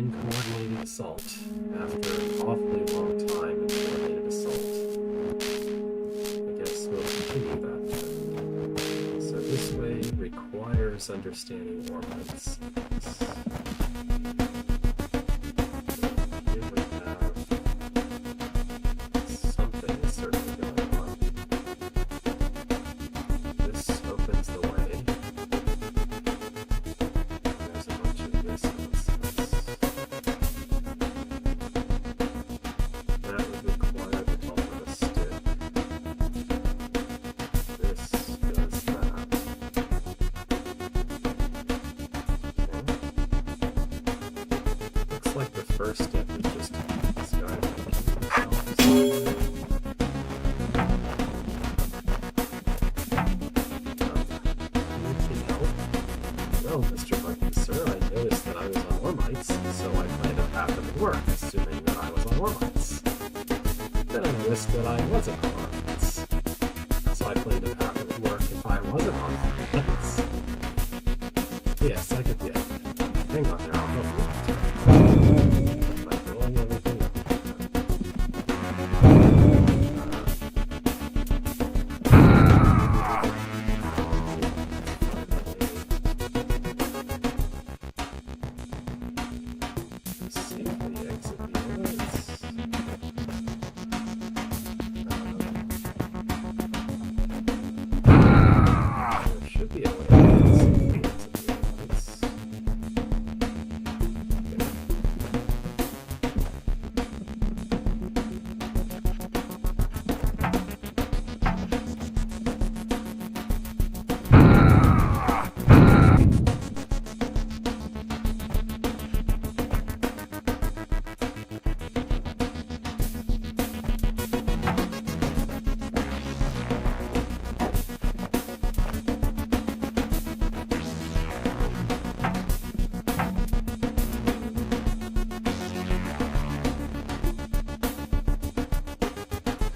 in coordinated assault. After an awfully long time in coordinated assault. I guess we'll continue that. So this way requires understanding Ormond's. Here we have something is certainly going on. This opens the way. There's a bunch of this nonsense. That would require the top of a stick. This does that. Okay. Looks like the first step is just this guy making himself. Anything else? Well, Mr. Martin, sir, I noticed that I was on Ormites, so I planned on half of the work, assuming that I was on Ormites. Then I noticed that I wasn't on Ormites, so I planned on half of the work if I wasn't on Ormites. Yes, I get the idea. Hang on there, I'll help you out. By blowing everything up. Safely exit the woods. There should be a way to safely exit the woods.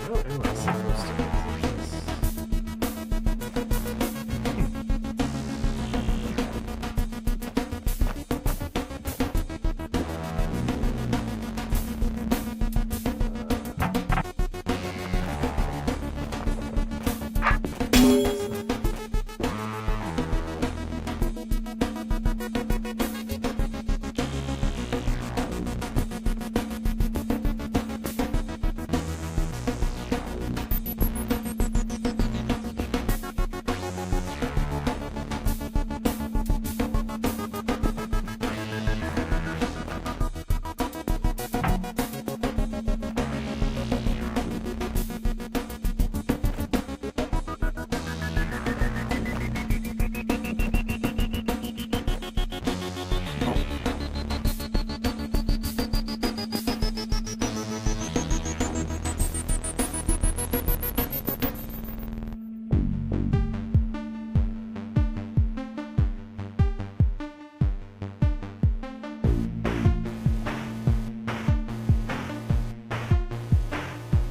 How am I supposed to exit this?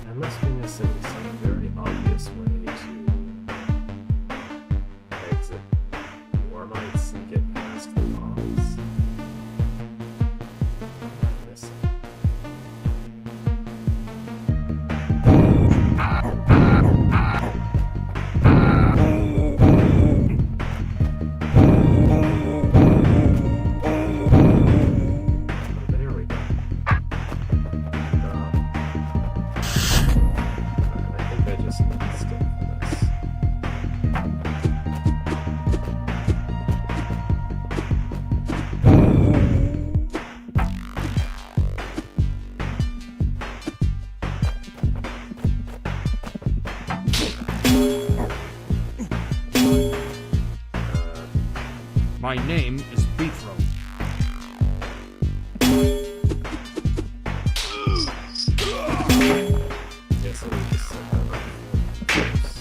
I must be missing some very obvious way to exit the Ormites and get past the bombs. What am I missing? There we go. I think I just need to stick for this. My name is Beefro. Guess I need to set that up first.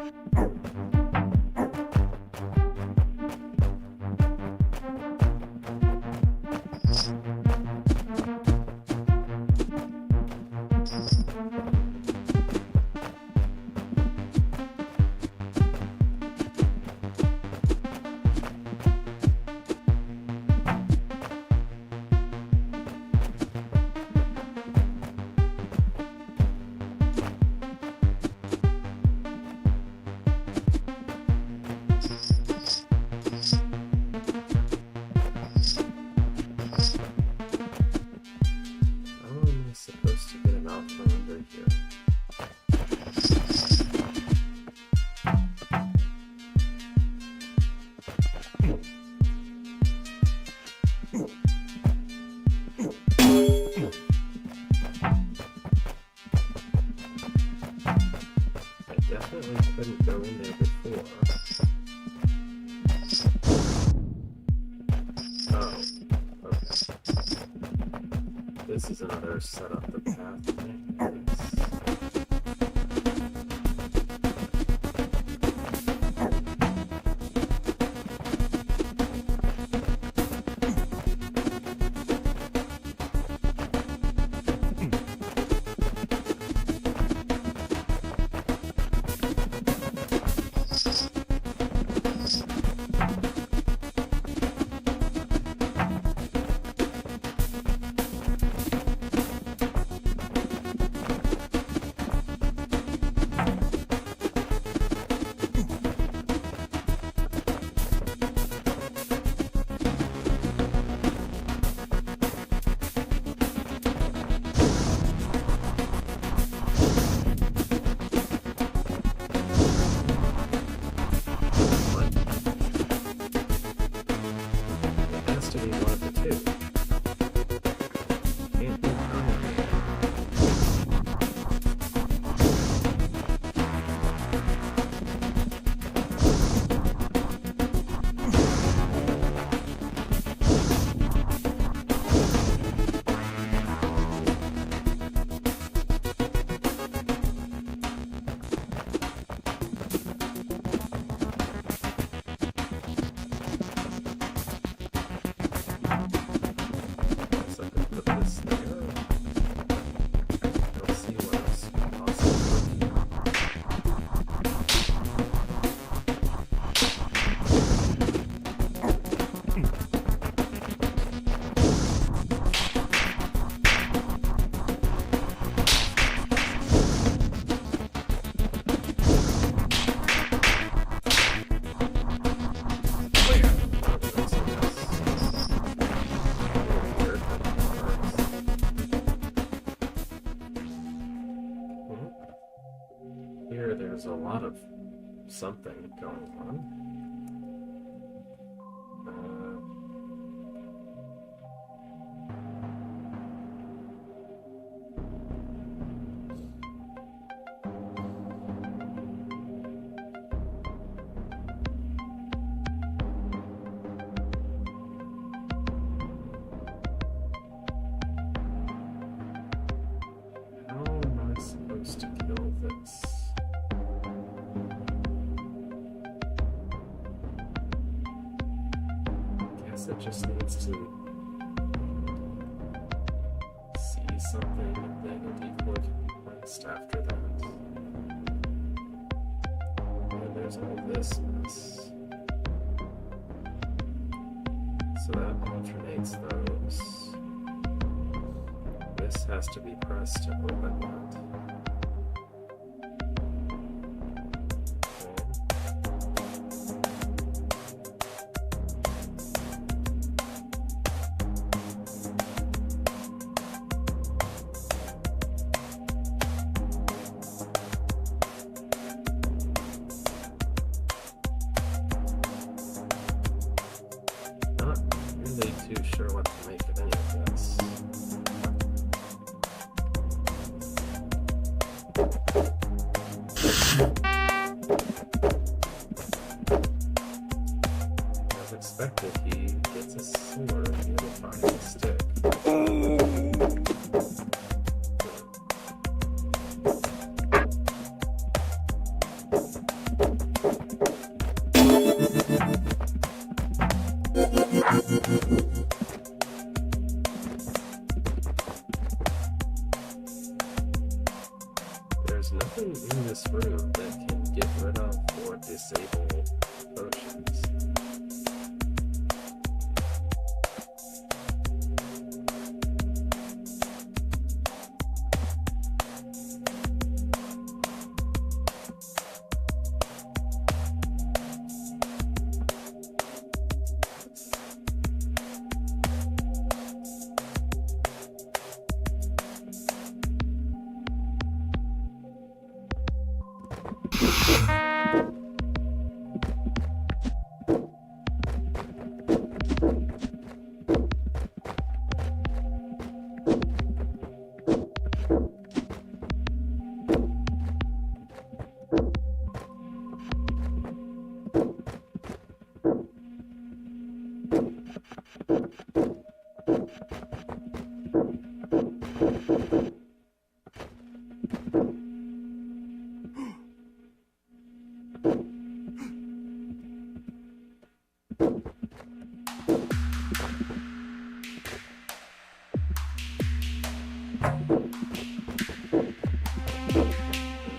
How am I supposed to get him out from under here? I definitely couldn't go in there before. Oh, okay. This is another set up the path thing. To be one of the two. Can't be permanent. So I could put this there. I don't see what else could possibly work. Here, there's a lot of something going on. How am I supposed to kill this? Guess it just needs to see something and then a decoy can be placed after that. And there's all this mess. So that alternates those. This has to be pressed to open that. Not really too sure what to make of any of this. As expected, he gets a sword and the other finds a stick. disable potions.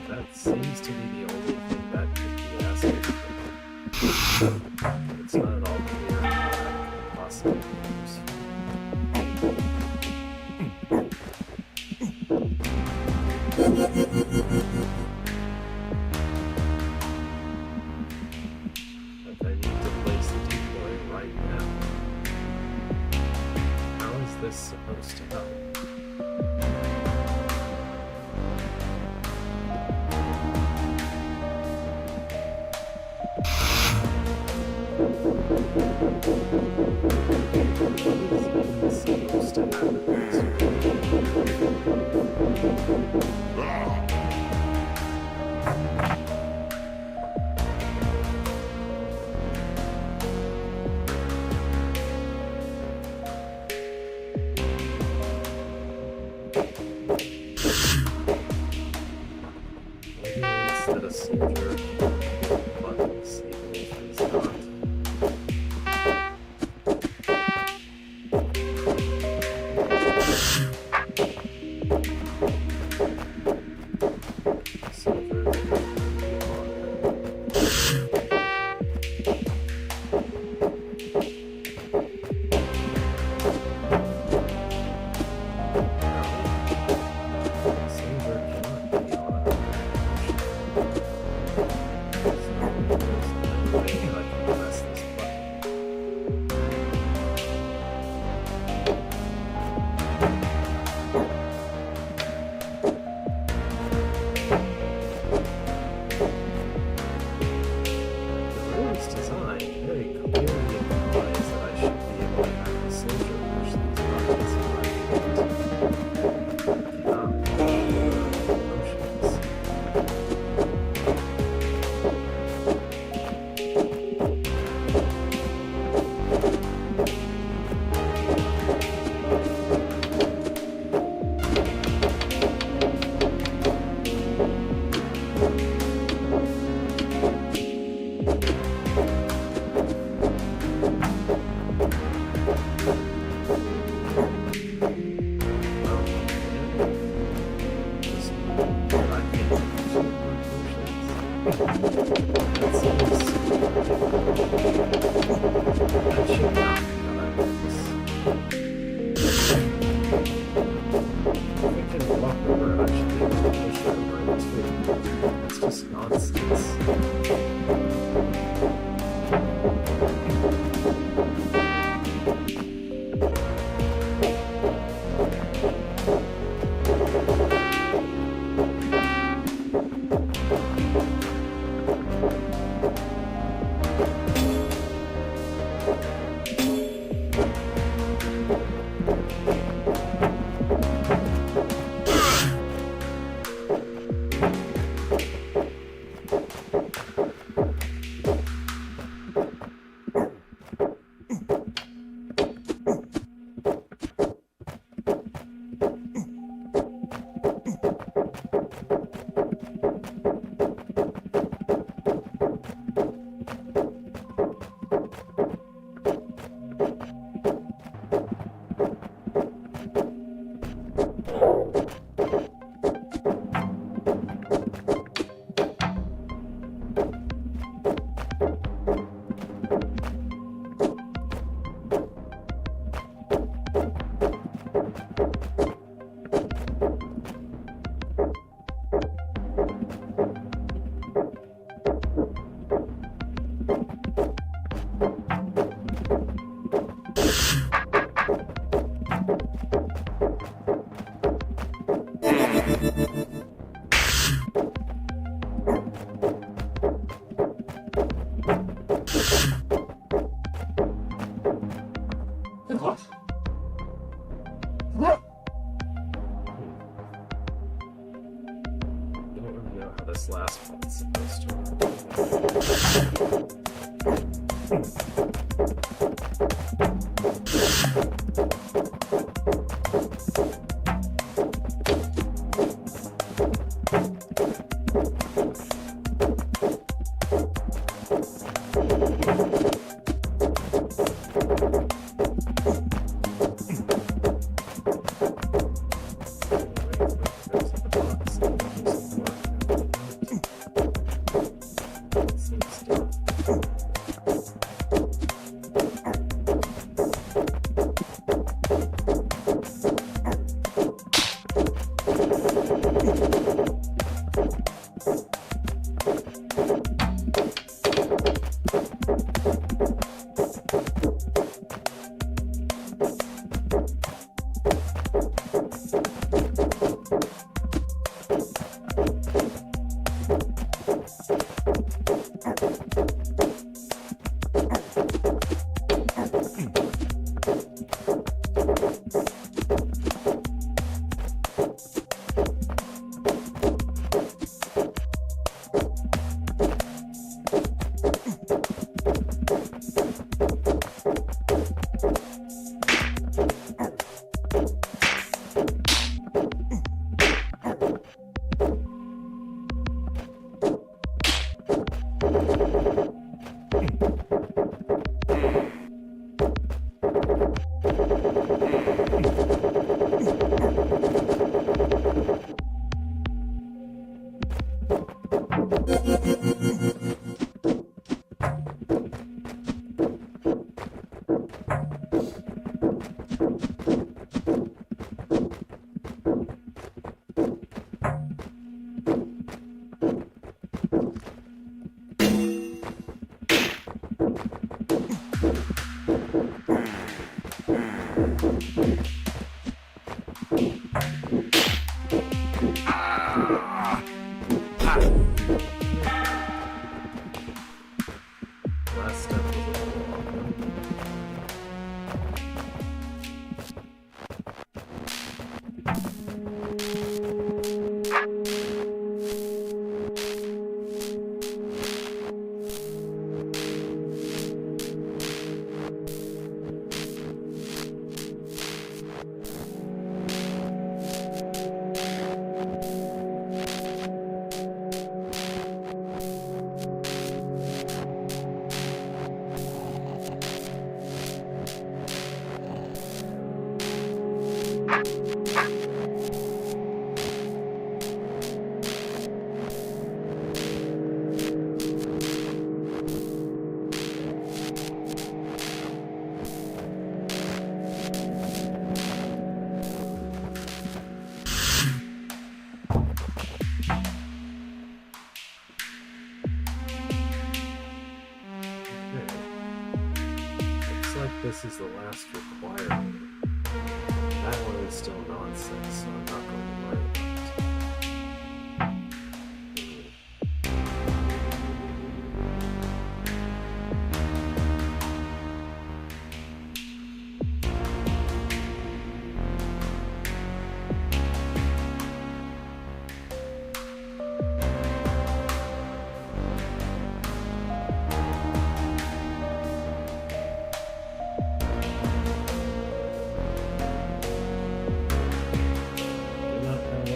That seems to be the only thing that could be asking for. It's not at all clear how that could possibly be useful. But I need to place the decoy right now. How is this supposed to help? What is even supposed to happen? Maybe instead of soldier, buttons, even if he's not. Soldier would be Soldier cannot be on a so there's no way that I can press this button. The rules design very clearly implies that I should be able to have the soldier push these buttons if I cannot motions. Well, just I can't push the motions. That seems that should not be how that works. If I can walk over it, I should be able to push it over it too. It's just nonsense. don't really know how this last one's supposed to last step was a little longer. This is the last requirement. That one is still nonsense, so I'm not going to worry about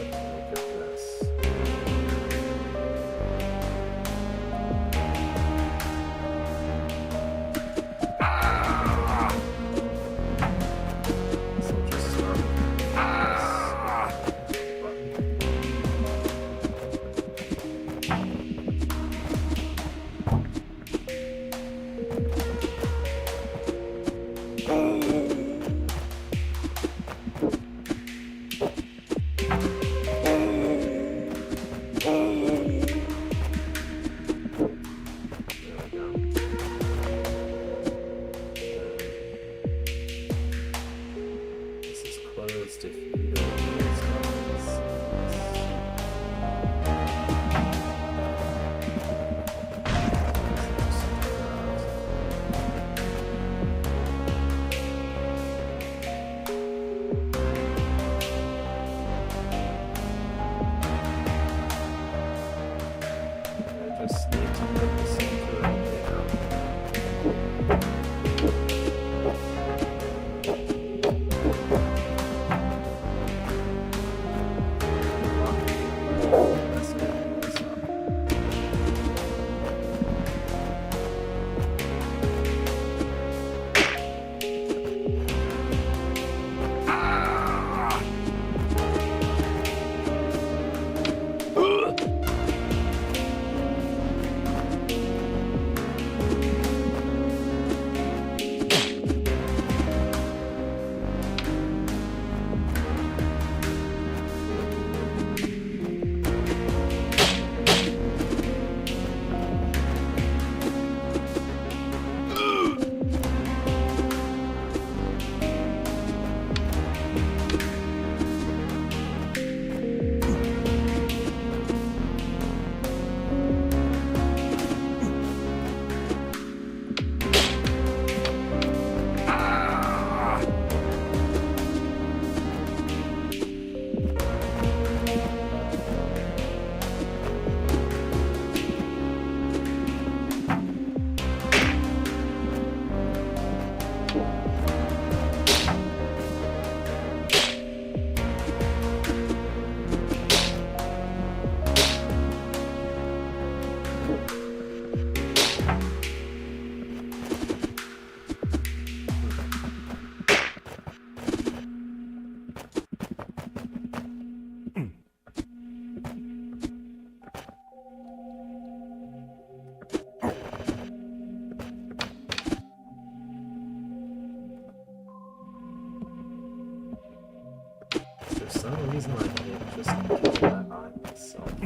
some reason I can't just kill that eye myself.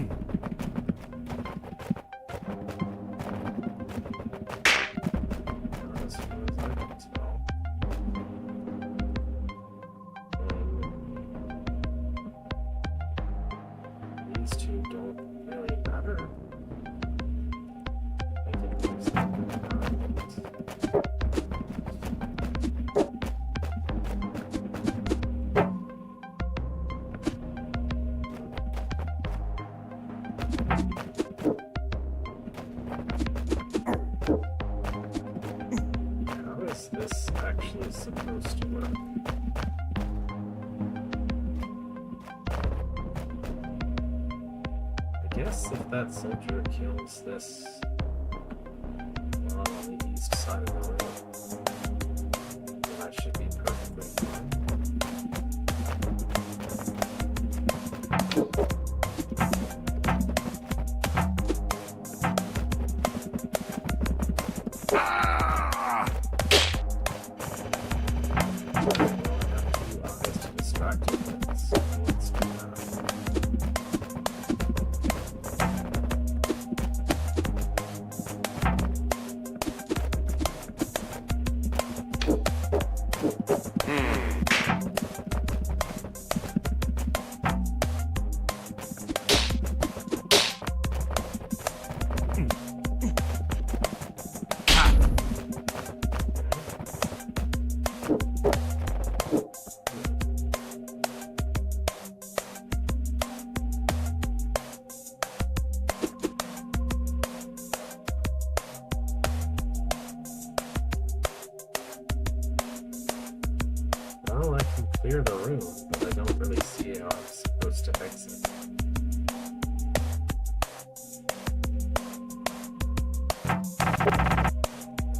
Not as far as I can tell. These two don't really matter. I think there's something about it. How is this actually supposed to work? I guess if that soldier kills this one on the east side of the room, then that should be perfectly fine. Well, I can clear the room, but I don't really see how I'm supposed to exit.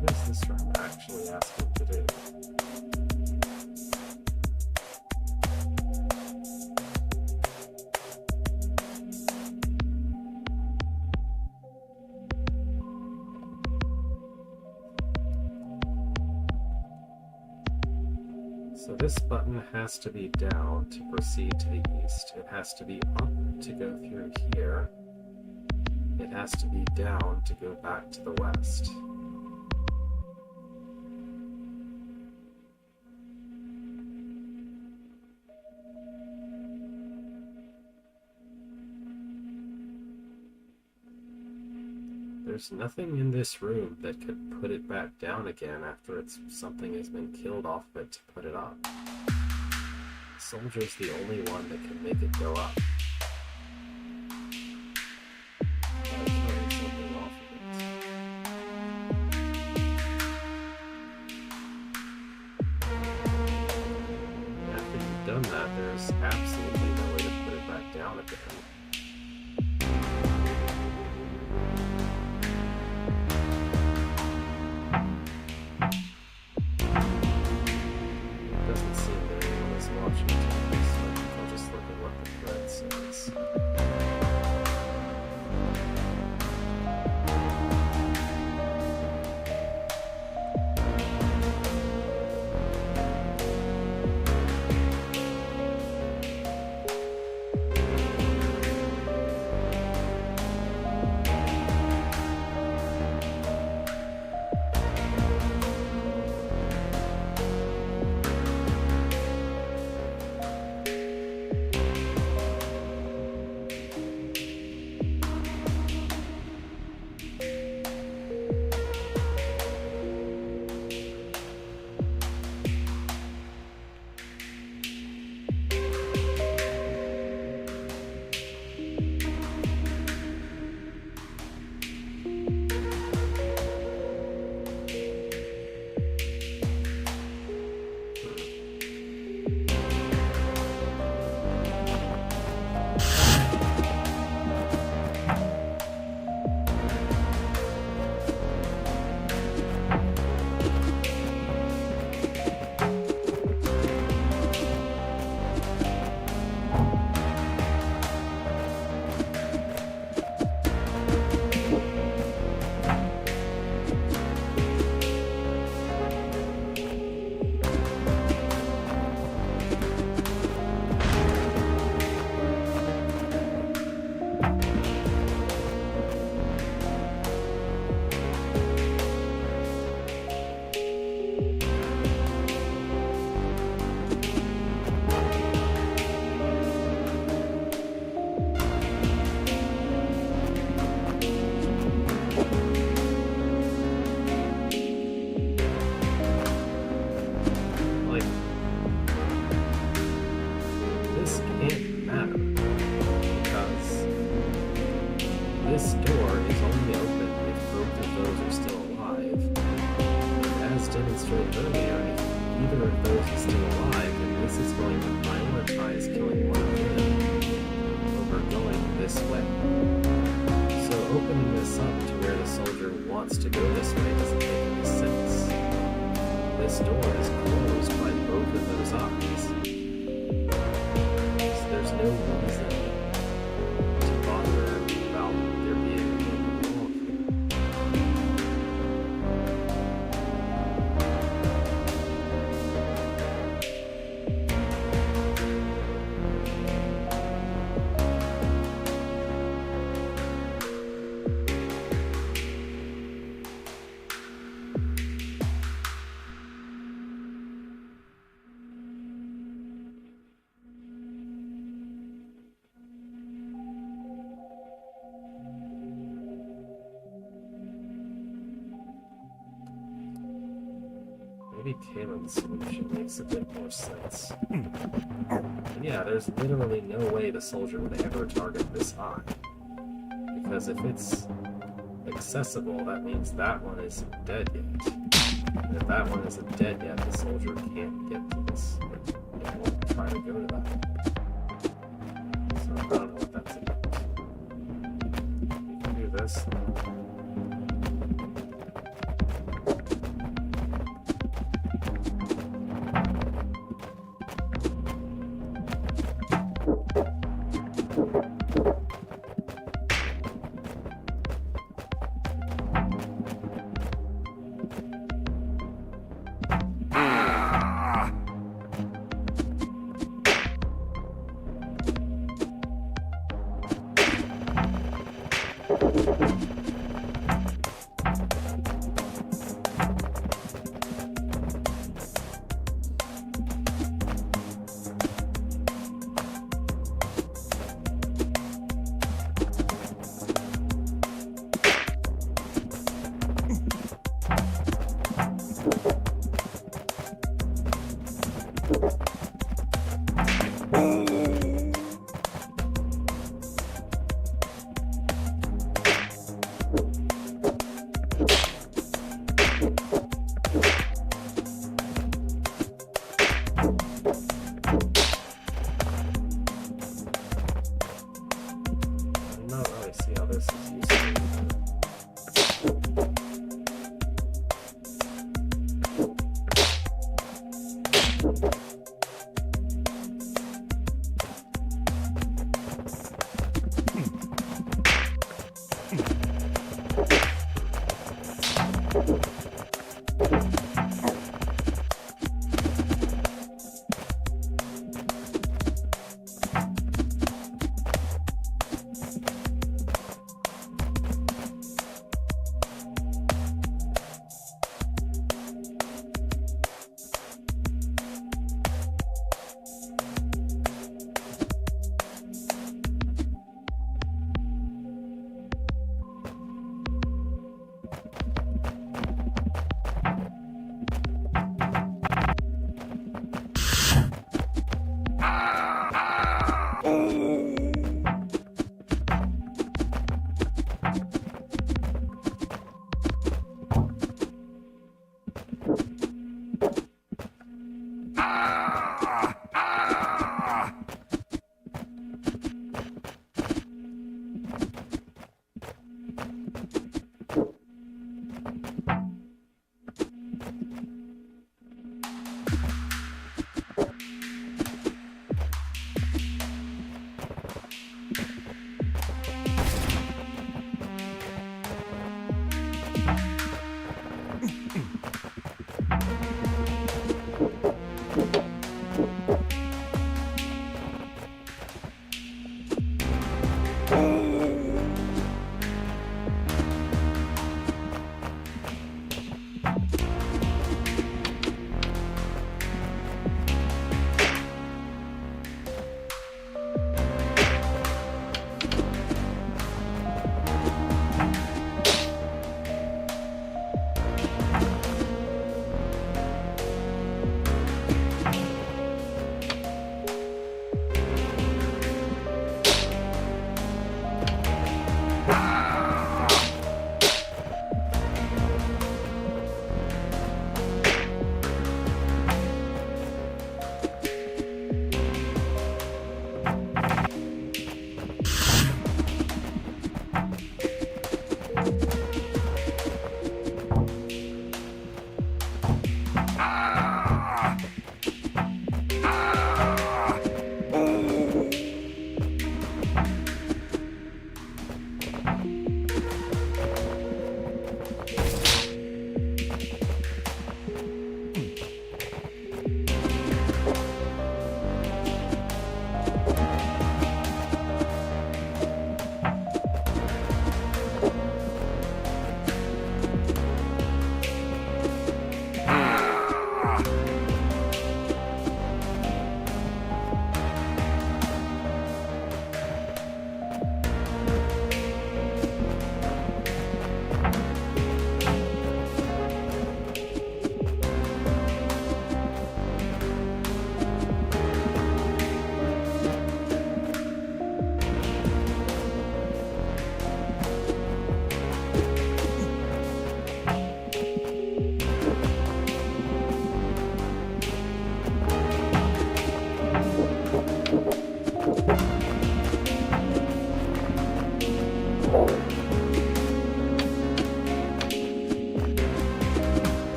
What is this room actually asking to do? So this button has to be down to proceed to the east. It has to be up to go through here. It has to be down to go back to the west. There's nothing in this room that could put it back down again after something has been killed off of it to put it up. The soldier's the only one that can make it go up. Gotta carry something off of it. After you've done that, there's absolutely no way to put it back down again. still alive, and this is going to prioritize killing one of them over going this way. So opening this up to where the soldier wants to go this way doesn't make any sense. This door is closed by both of those eyes. So there's no reason to bother about there being anything wrong here. Maybe Kalen's solution makes a bit more sense. And yeah, there's literally no way the soldier would ever target this eye. Because if it's accessible, that means that one isn't dead yet. And if that one isn't dead yet, the soldier can't get to this. It won't try to go to that. So I don't know what that's about. We can do this.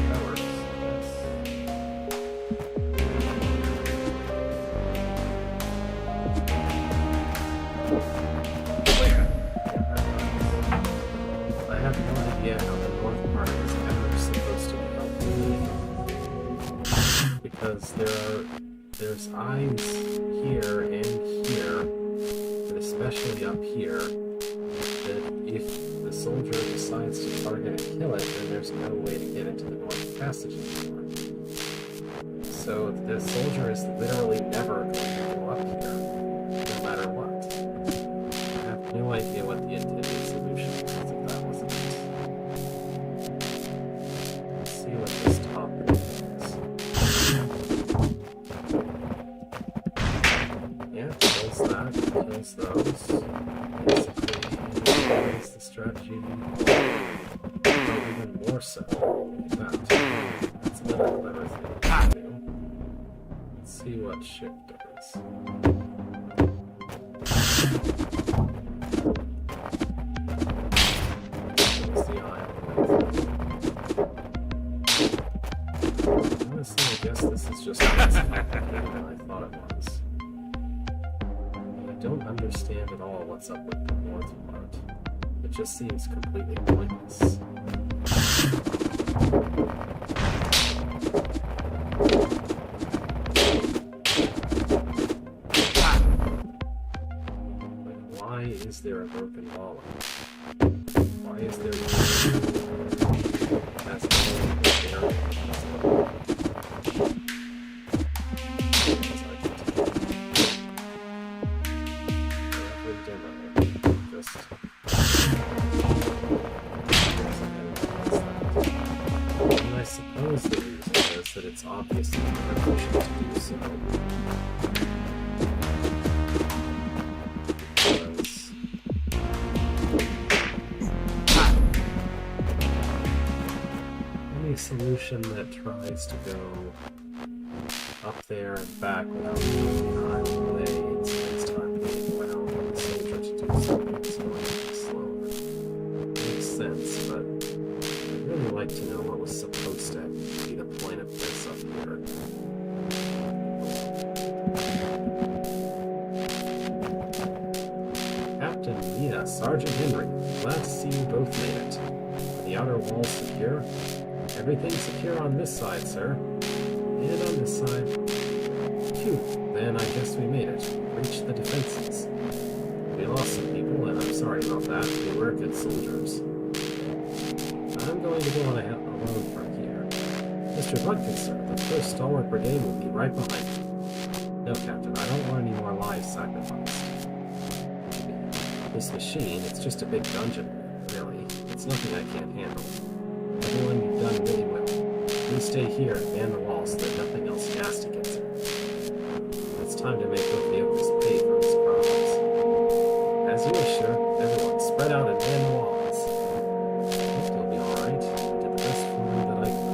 That works. I have no idea how the north part is ever supposed to be helped, because there's eyes here and here, and especially up here, that if the soldier decides to target and kill it, then there's no way to get into the North Passage anymore. So the soldier is literally never going to go up here, no matter what. I have no idea what the intended solution was if that wasn't it. Let's see what this top is. Yeah, kills that, kills those. Basically, is the strategy even more so. Like that. That's another clever thing to do. Let's see what ship does. What's the island? Honestly, I guess this is just less complicated than I thought it was. I don't understand at all what's up with the north part. It just seems completely pointless. Like, why is there a broken ball? Why is there that's I suppose the reason is that it's obviously efficient to do so. solution that tries to go up there and back without moving the island away and spends time waiting around on the soldier to do something so it can be slower. Makes sense, but I'd really like to know what was supposed to be the point of this up here. Captain, Sergeant Henry, glad to see you both made it. Are the outer walls secure? Everything's secure on this side, sir. And on this side. Phew, then I guess we made it. Breached the defenses. We lost some people, and I'm sorry about that. They were good soldiers. I'm going to go on alone from here. Mr. Butkin, sir, the 1st Stalwart Brigade will be right behind you. No, Captain, I don't want any more lives sacrificed. This machine, it's just a big dungeon, really. It's nothing I can't handle. Everyone, you've done really well. Please stay here and man the walls so that nothing else nasty gets in. It's time to make Ophiuchus pay for his crimes. As you wish, sir. Everyone, spread out and man the walls. I hope you'll be alright. I did the best for you that I could.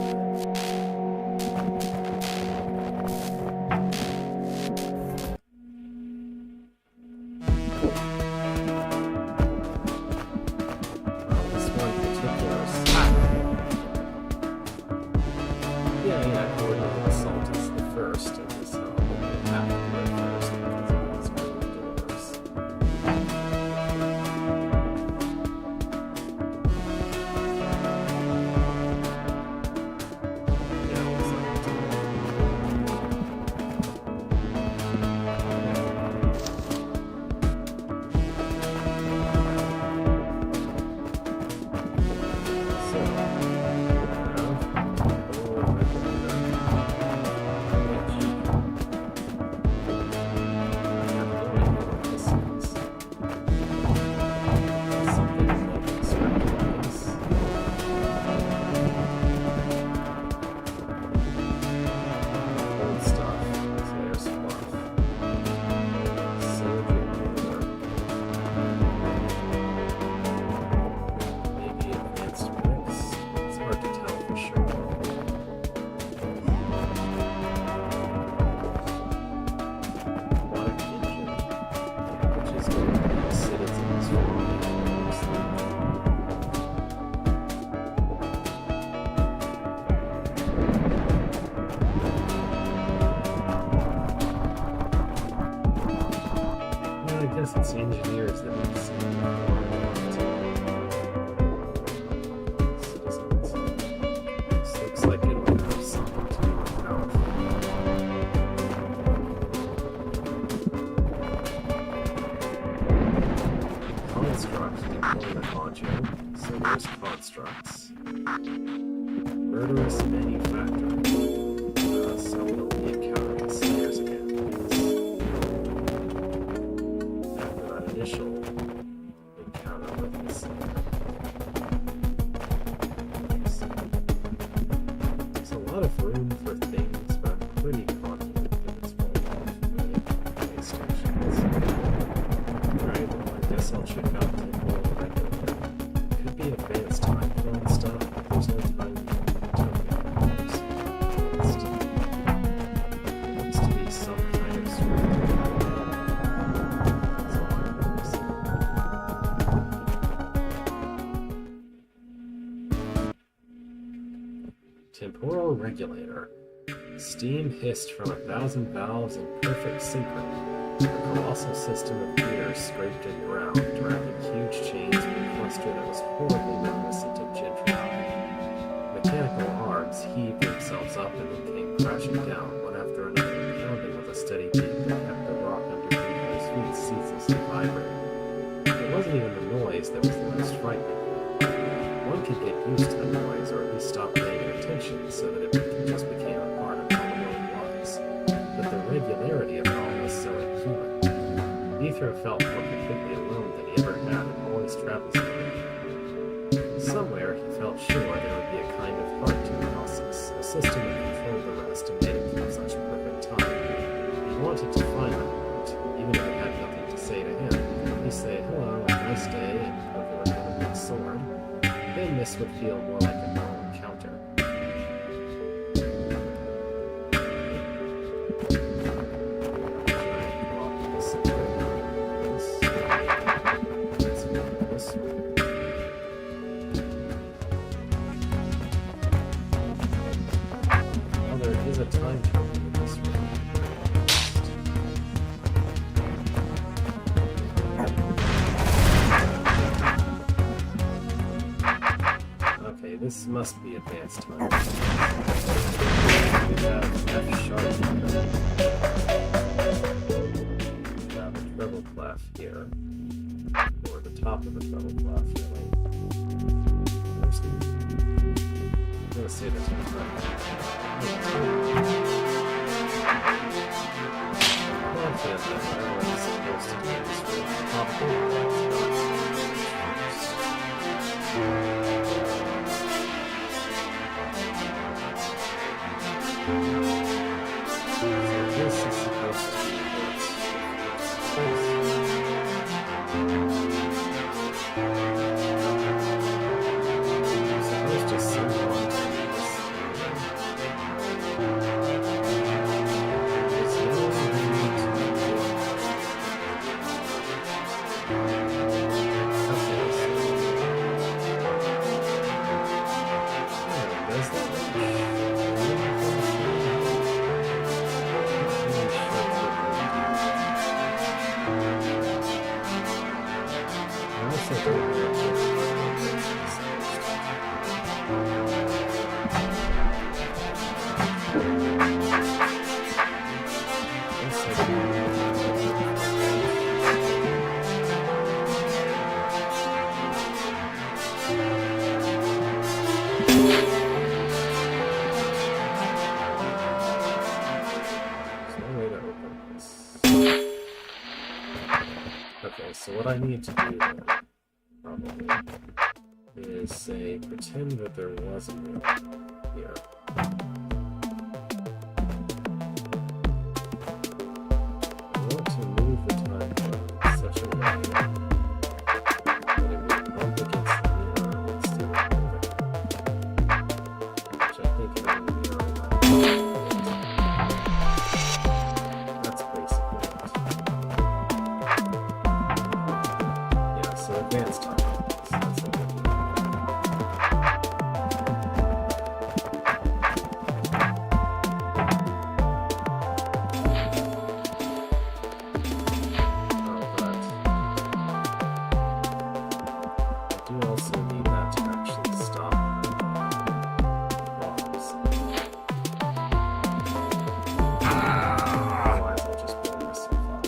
This one particular coordinated assault is the first of this half of the first because of these green doors. Yeah, it's like it's the engineers that we've seen before. Citizens. This looks like it'll have something to do with powerful. Construct deployment module. So there's constructs. Murderous manufacturing. So we'll be encountering stairs again. Initial encounter with this. There's a lot of room for things, but I'm pretty confident that it's full of PlayStations. Alright, well, I guess I'll check out the whole regular. Could be advanced time film stuff, but there's no time looks to be some kind of script. Temporal regulator. Steam hissed from 1,000 valves in perfect synchrony. A colossal system of gears scraped and ground, dragging huge chains in a cluster that was horribly reminiscent of gentrified. Mechanical arms heaved themselves up and then came crashing down, one after another, pounding with a steady beat that kept the rock underneath those feet ceaselessly vibrating. It wasn't even the noise that was the most frightening. One could get used to the noise, or at least stop paying attention, so that it just became a part of how the world was. But the regularity of it all was so inhuman. Jethro felt more completely alone than he ever had in all his travels with him. Somewhere, he felt sure there would be a kind of heart to the process, a system that controlled the rest and made it keep such perfect time. He wanted to find the heart, even if it had nothing to say to him. He could at least say, "Hello, a nice day," and poke it with a big sword. Then this would feel more like a normal encounter. the time travel in this room. Okay, this must be advanced time. We have F sharp here. We have a treble clef here. Or the top of the treble clef, really. I'm gonna say this one's right. I'm confident that whatever I'm supposed to do is really probably this is supposed to be supposed to symbolize so what I need to do then, probably, is say, pretend that there was a mirror here. I want to move the time cone in such a way that it would bump against the mirror instead of moving. Which I think having the mirror might. That's basically it. So advanced time. That's what we're doing. I do also need that to actually stop bombs. Otherwise I'll just blow myself up.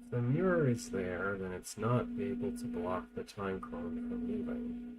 If the mirror is there, then it's not able to block the time cone from moving.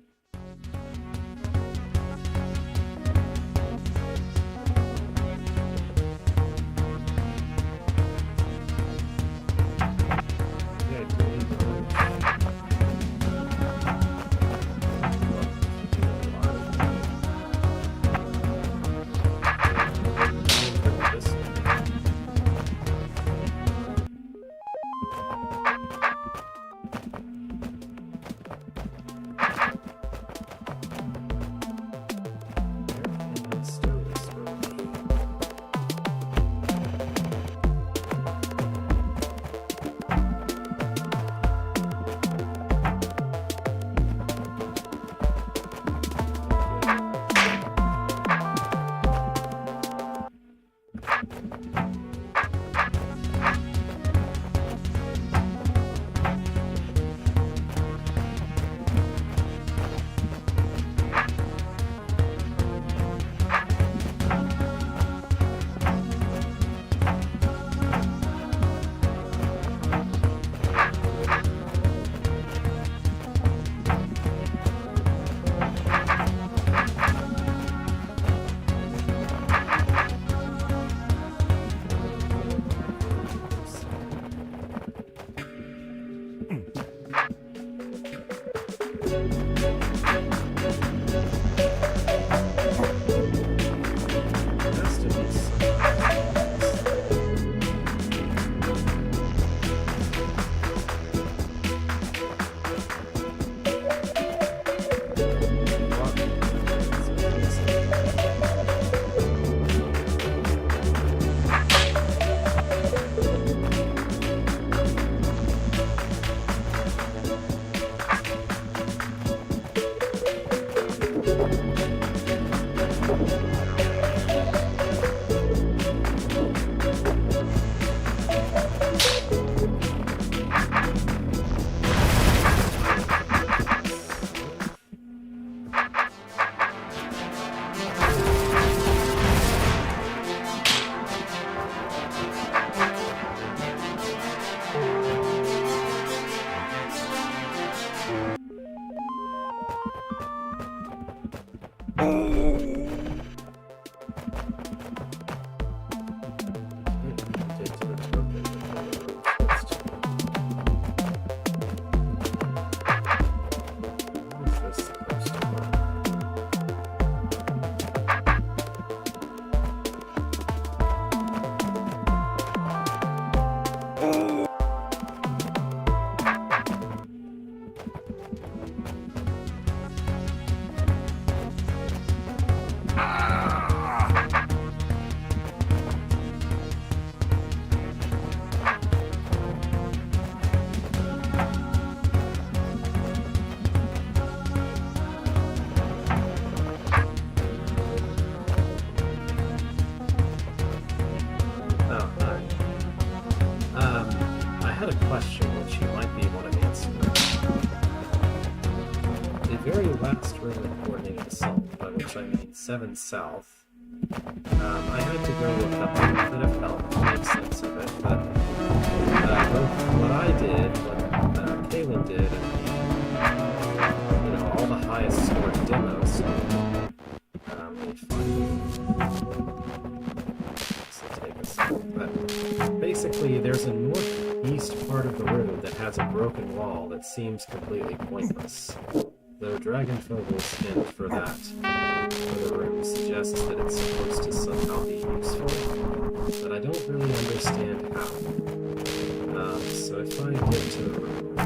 had a question which you might be able to answer. The very last room in coordinated assault, by which I mean 7 South, I had to go look up a little bit of help to make sense of it, but both what I did, what Kaylin did, and all the highest scored demos. Let me find this will take a second. But basically, there's a northeast part of the room that has a broken wall that seems completely pointless. Though Dragonfogel's hint for that for the room suggests that it's supposed to somehow be useful, but I don't really understand how. So if I get to the room...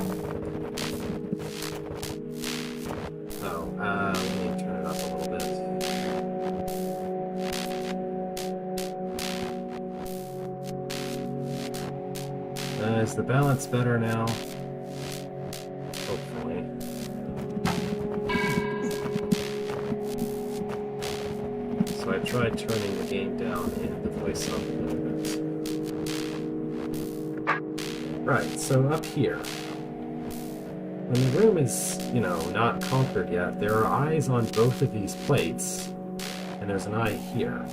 let me turn it up a little bit. Is the balance better now? Hopefully. So I tried turning the game down and the voice up a little bit. Right, so up here. When the room is, not conquered yet, there are eyes on both of these plates, and there's an eye here.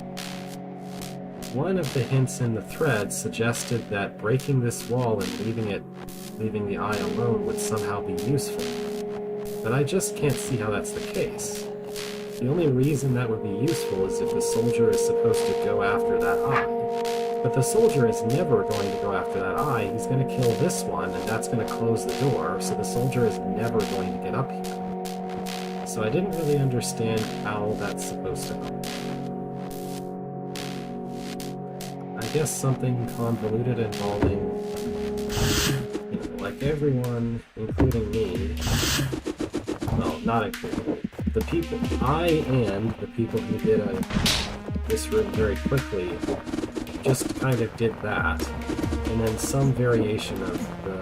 One of the hints in the thread suggested that breaking this wall and leaving the eye alone would somehow be useful. But I just can't see how that's the case. The only reason that would be useful is if the soldier is supposed to go after that eye. But the soldier is never going to go after that eye. He's going to kill this one, and that's going to close the door, so the soldier is never going to get up here. So I didn't really understand how that's supposed to help. I guess something convoluted involving, like everyone, including me, well, not including me, the people, and the people who did this room very quickly, just kind of did that, and then some variation of the,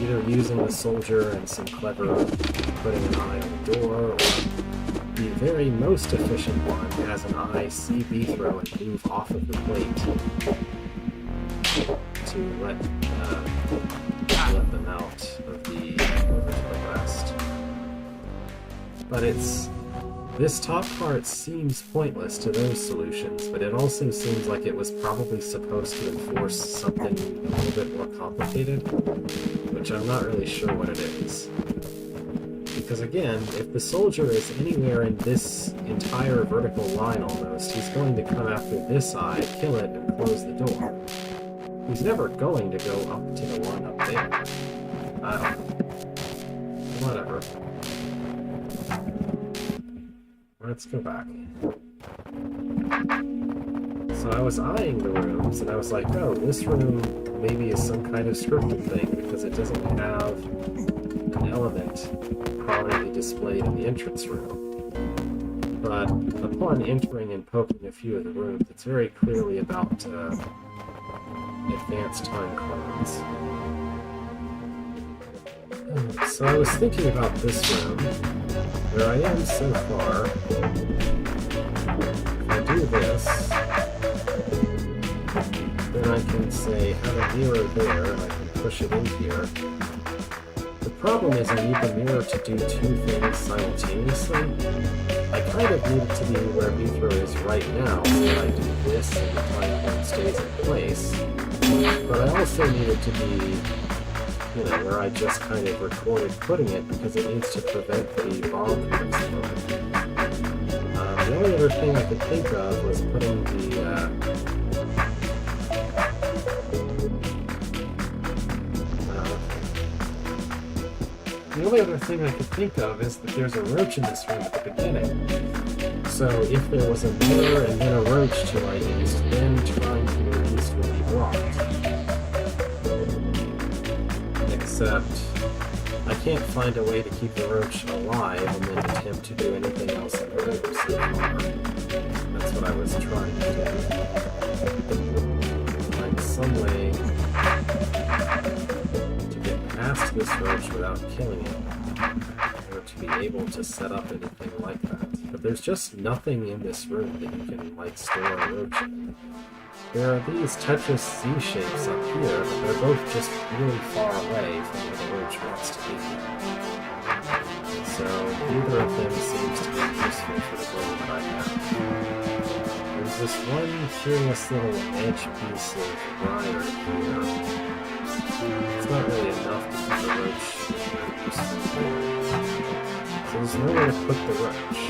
either using the soldier and some clever putting an eye on the door, or the very most efficient one has an eye see B-throw and move off of the plate to let them out of the over to the west. But this top part seems pointless to those solutions, but it also seems like it was probably supposed to enforce something a little bit more complicated, which I'm not really sure what it is. Because again, if the soldier is anywhere in this entire vertical line almost, he's going to come after this eye, kill it, and close the door. He's never going to go up to the one up there. I don't know. Whatever. Let's go back. So I was eyeing the rooms, and I was like, oh, this room maybe is some kind of scripted thing, because it doesn't have an element prominently displayed in the entrance room. But upon entering and poking a few of the rooms, it's very clearly about advanced time clones. So I was thinking about this room, where I am so far. If I do this, then I can say have a mirror there, and I can push it in here. The problem is I need the mirror to do 2 things simultaneously. I kind of need it to be where B-throw is right now, so that I do this and the time cone stays in place. But I also need it to be, where I just kind of recorded putting it, because it needs to prevent the bomb from exploding. The only other thing I could think of was putting the only other thing I could think of is that there's a roach in this room at the beginning. So if there was a mirror and then a roach to my east, then trying to the east would be blocked. Except I can't find a way to keep the roach alive and then attempt to do anything else in the room so far. That's what I was trying to do. Find some way to get past this roach without killing it, or to be able to set up anything like that. But there's just nothing in this room that you can, like, store a roach in. There are these Tetris Z shapes up here, but they're both just really far away from where the roach wants to be. So neither of them seems to be useful for the goal that I have. There's this one curious little edge piece of wire here. It's not really enough to put the roach in very useful. So there's nowhere to put the roach.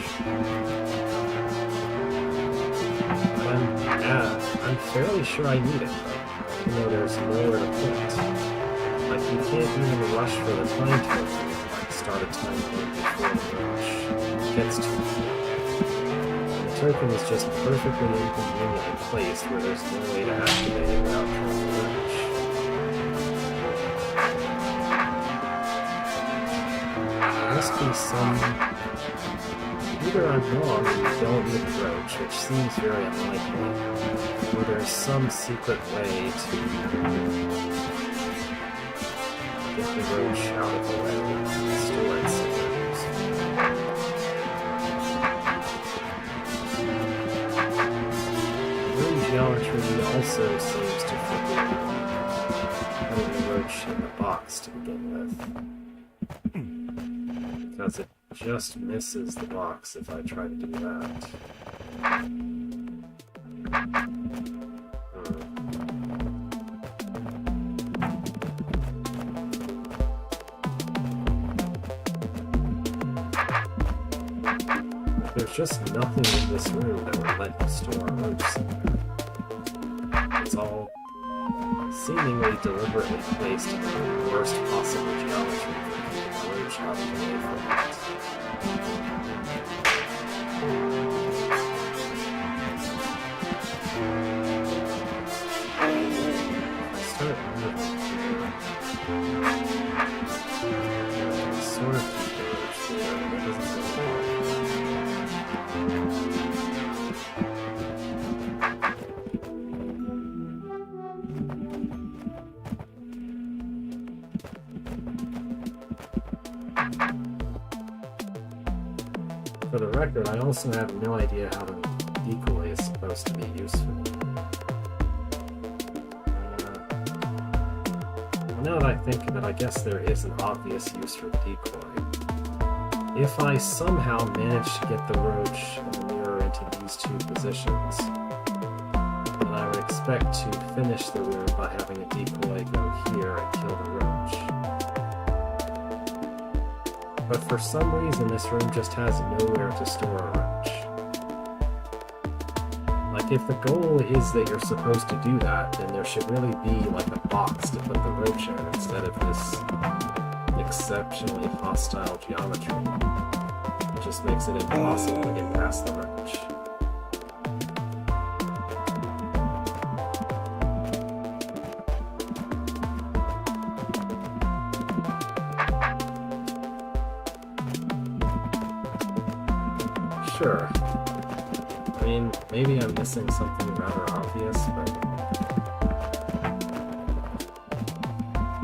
I'm fairly sure I need it, though, even though there's nowhere to put it. Like, you can't even rush for the time token, like start a timer before the roach gets to you. And the token is just perfectly inconveniently placed where there's no way to activate it without killing the roach. There must be some... Either I'm wrong and you don't need a roach, which seems very unlikely, or there's some secret way to get the roach out of the way and store it somewhere useful. Room geometry also seems to forbid putting the roach in the box to begin with, because it just misses the box if I try to do that. There's just nothing in this room that would let you store a roach somewhere. It's all seemingly deliberately placed in the worst possible geometry for keeping the roach out of the way from it. Start moving here. Sort of keep the roach there, but it doesn't really work. For the record, I also have no idea how the decoy is supposed to be useful. Now that I think of it, I guess there is an obvious use for the decoy. If I somehow manage to get the roach and the mirror into these two positions, then I would expect to finish the room by having a decoy go here and kill the roach. But for some reason, this room just has nowhere to store a roach. Like, if the goal is that you're supposed to do that, then there should really be, like, a box to put the roach in instead of this exceptionally hostile geometry. It just makes it impossible to get past the roach. Sure. I mean, maybe I'm missing something rather obvious, but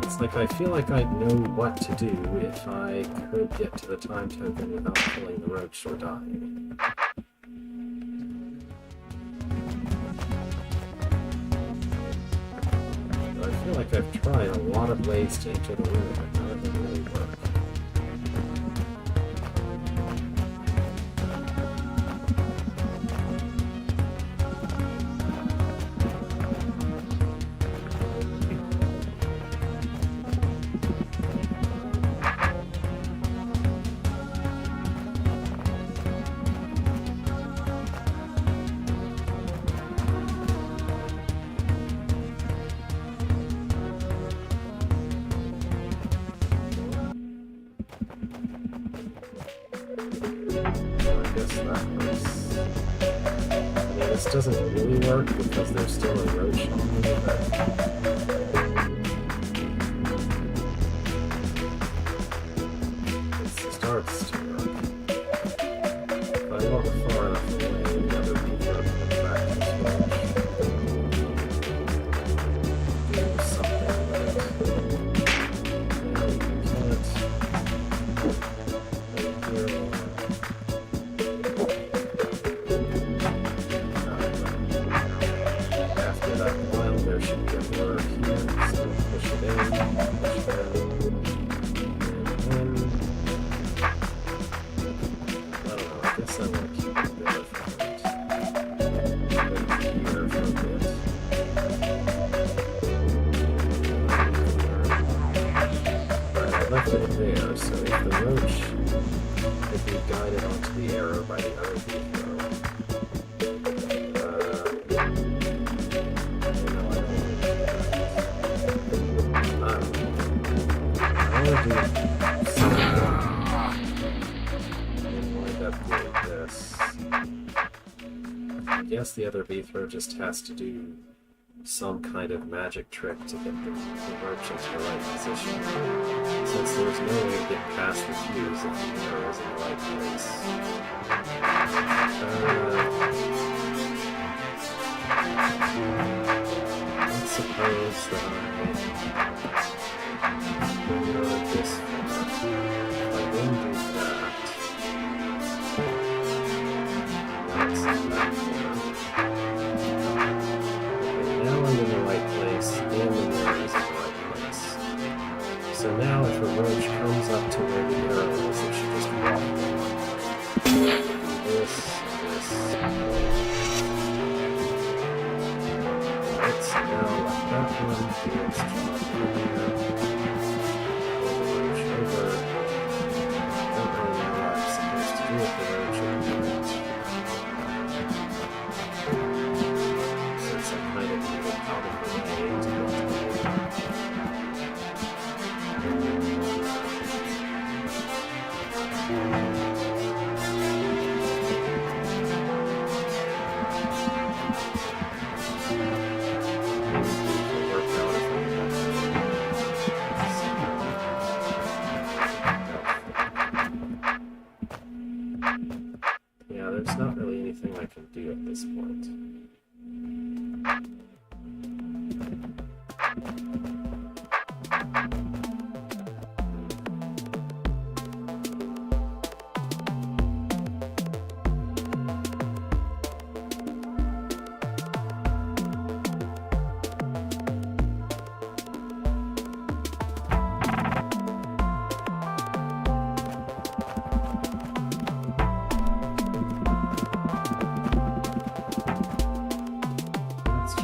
it's like I feel like I'd know what to do if I could get to the time token without killing the roach or dying. But I feel like I've tried a lot of ways to enter the room, but none of them really work. This doesn't really work because there's still a roach on me, but it starts to work. If I walk far enough away, the other people are going to practice roach. Do something with it. And you can't... roach could be guided onto the arrow by the other beat throw. I want to do something and wind up doing this. I guess the other beat throw just has to do some kind of magic trick to get the roach into the right position, since there's no way to get past the fuse if the arrow is in the right place. Let's suppose that I go this far. If I then do that, that's that corner. Now I'm in the right place, and the mirror is in the right place. So now if a roach comes up to where the arrow is, it should just walk along. This. Let's now let that one do its job over here. Pull the roach over. Don't really know what I'm supposed to do with the roach at the moment. Since I kind of need it out of the way to go to the yeah, there's not really anything I can do at this point.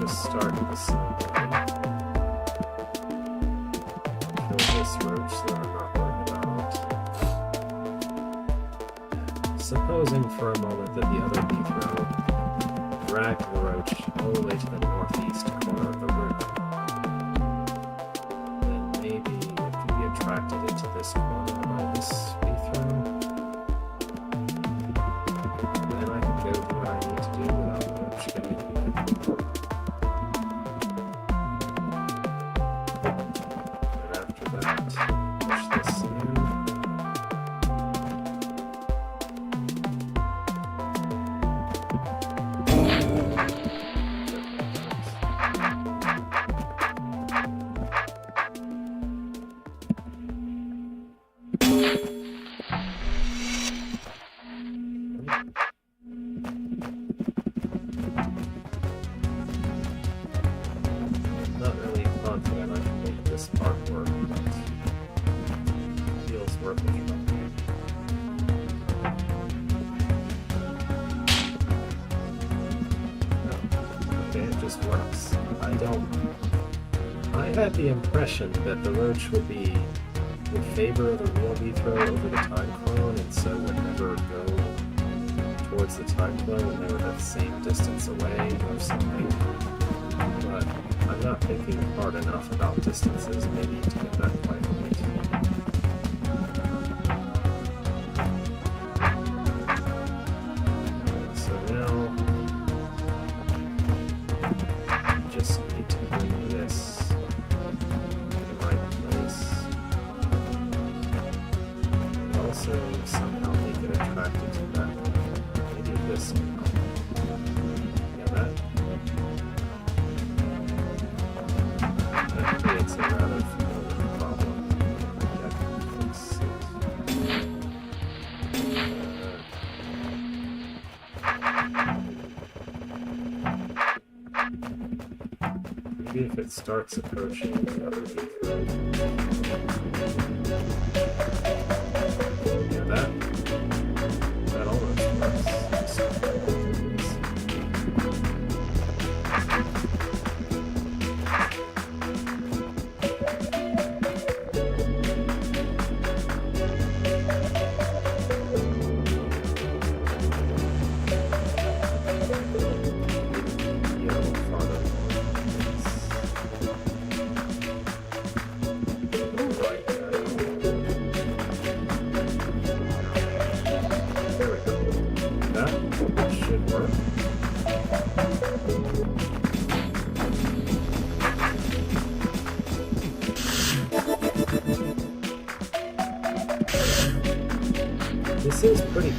Start the same way. Kill this roach that I'm not worried about. Supposing for a moment that the other bee throw dragged the roach all the way to the northeast corner of the room, then maybe it could be attracted into this corner by this bee throw. Then I can go do what I need to do without the roach getting in. Push this in. Not really confident I can make this part work, but feels worth a try. No. Okay, it just works. I had the impression that the roach would favor the real bee throw over the time clone, and so would never go towards the time clone when they were the same distance away or something. But I'm not thinking hard enough about distances maybe to get that quite right. So now I just need to bring this to the right place. And also somehow make it attracted to that. Maybe this can help. Yeah, that creates a rather familiar problem. Maybe I can fix it. Maybe if it starts approaching the other bee throw. Yeah, that almost works.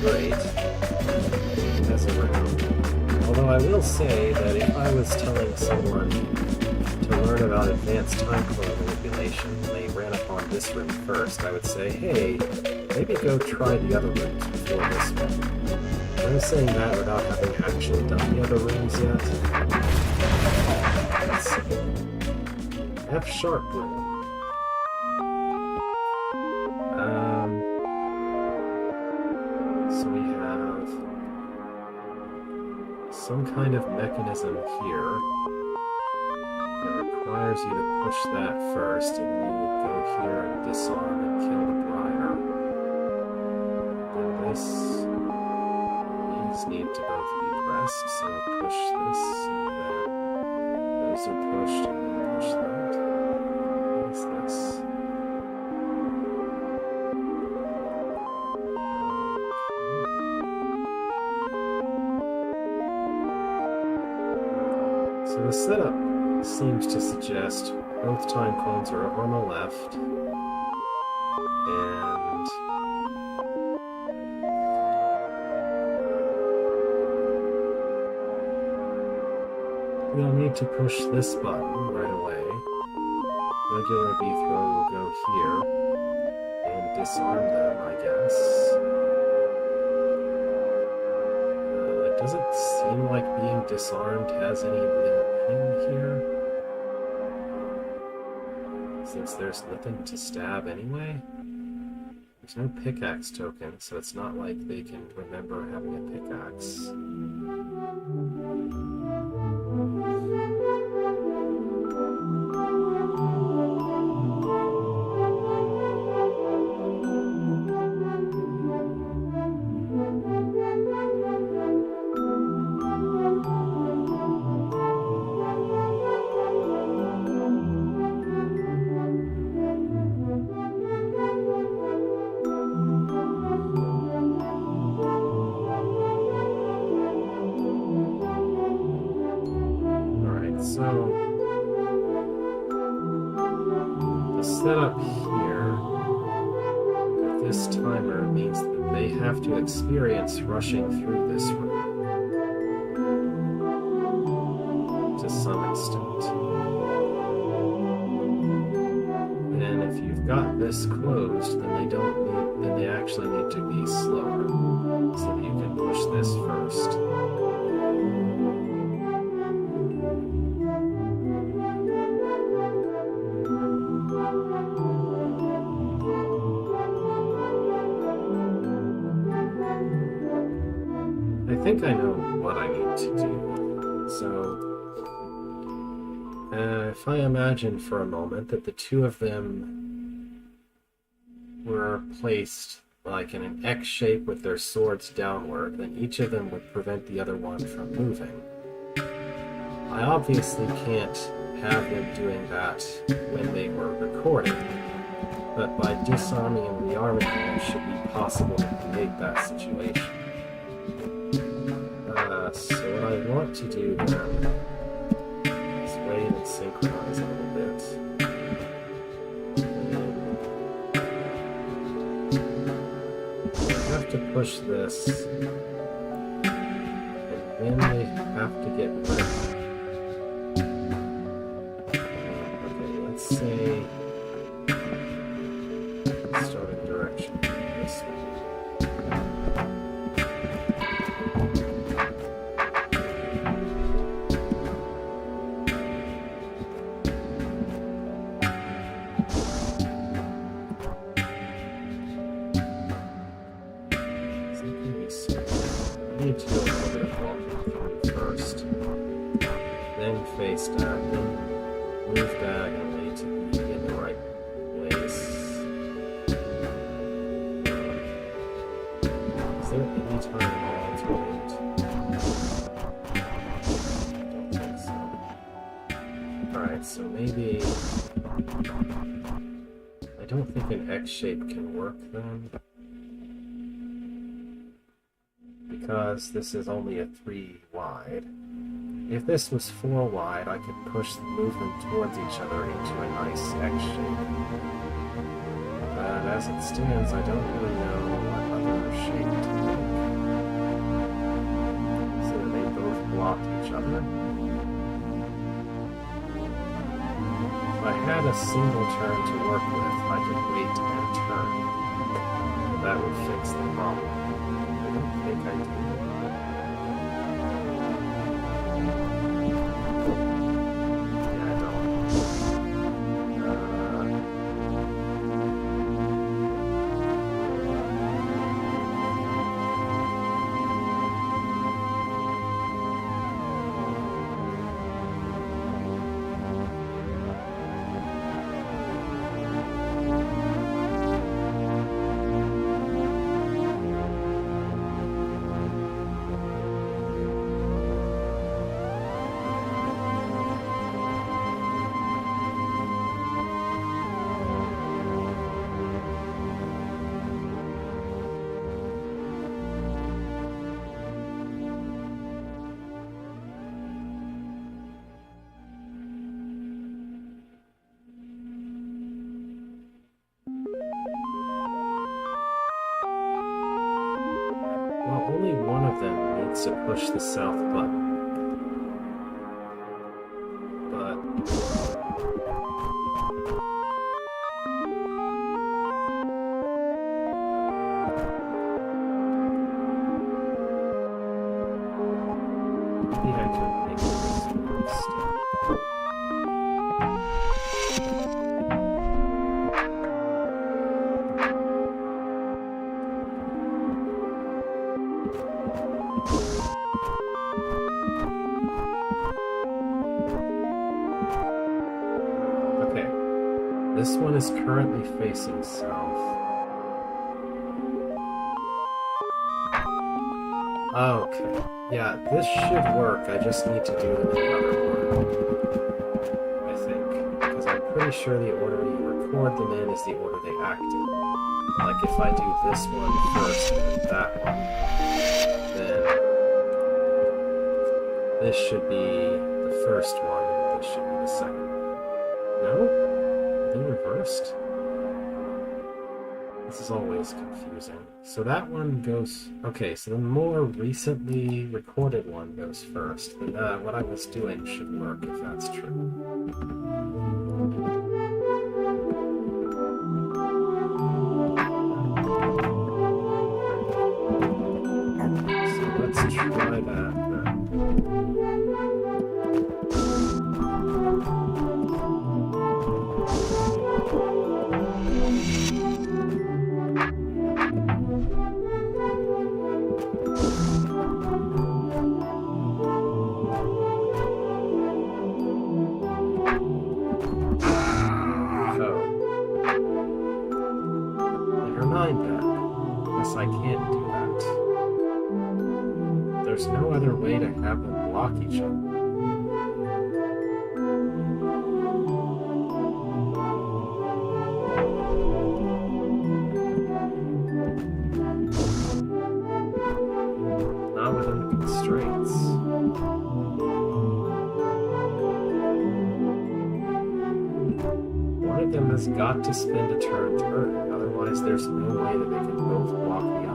great as a room. Although I will say that if I was telling someone to learn about advanced time clone manipulation and they ran upon this room first, I would say, hey, maybe go try the other rooms before this one. I'm saying that without having actually done the other rooms yet. Let's see. F sharp room. So we have some kind of mechanism here that requires you to push that first, and then you go here and disarm and kill the briar. And these need to both be pressed, so push this, and then those are pushed, and then push that. What's this? So the setup seems to suggest both time clones are over on the left, and we'll need to push this button right away. Regular V-throw will go here and disarm them, I guess. It doesn't seem like being disarmed has any real meaning here, since there's nothing to stab anyway. There's no pickaxe token, so it's not like they can remember having a pickaxe. So, the setup here with this timer means that they have to experience rushing through this room to some extent. And if you've got this closed, then they actually need to be slower, so that you can push this first. I think I know what I need to do. So, if I imagine for a moment that the two of them were placed like in an X shape with their swords downward, then each of them would prevent the other one from moving. I obviously can't have them doing that when they were recording, but by disarming and rearming them, it should be possible to create that situation. So what I want to do then is wait and synchronize a little bit. I have to push this, and then they have to get ready. Okay, let's say starting direction this way. Need to do a little bit of walking through first, then face diagonal, move diagonally to be in the right place. Is there any time at all to wait? Don't think so. Alright, so maybe I don't think an X shape can work then, because this is only a 3 wide. If this was 4 wide, I could move them towards each other into a nice X shape. But as it stands, I don't really know what other similar shape to make. So that they both block each other. If I had a single turn to work with, I could wait and turn. That would fix the problem. I don't think I do. Yeah, I don't. Well, only one of them needs to push the south button. But maybe I could make this first. Okay, this one is currently facing south. Okay, yeah, this should work. I just need to do them in another order, I think, because I'm pretty sure the order you record them in is the order they act in. Like, if I do this one first and then that one, then this should be the first one, and this should be the second one. No? Are they reversed? This is always confusing. So that one goes... Okay, so the more recently recorded one goes first. What I was doing should work if that's true. So let's try that then. I can't do that. There's no other way to have them block each other. Not within the constraints. One of them has got to spend a turn turning, otherwise there's no way that they can both block the other.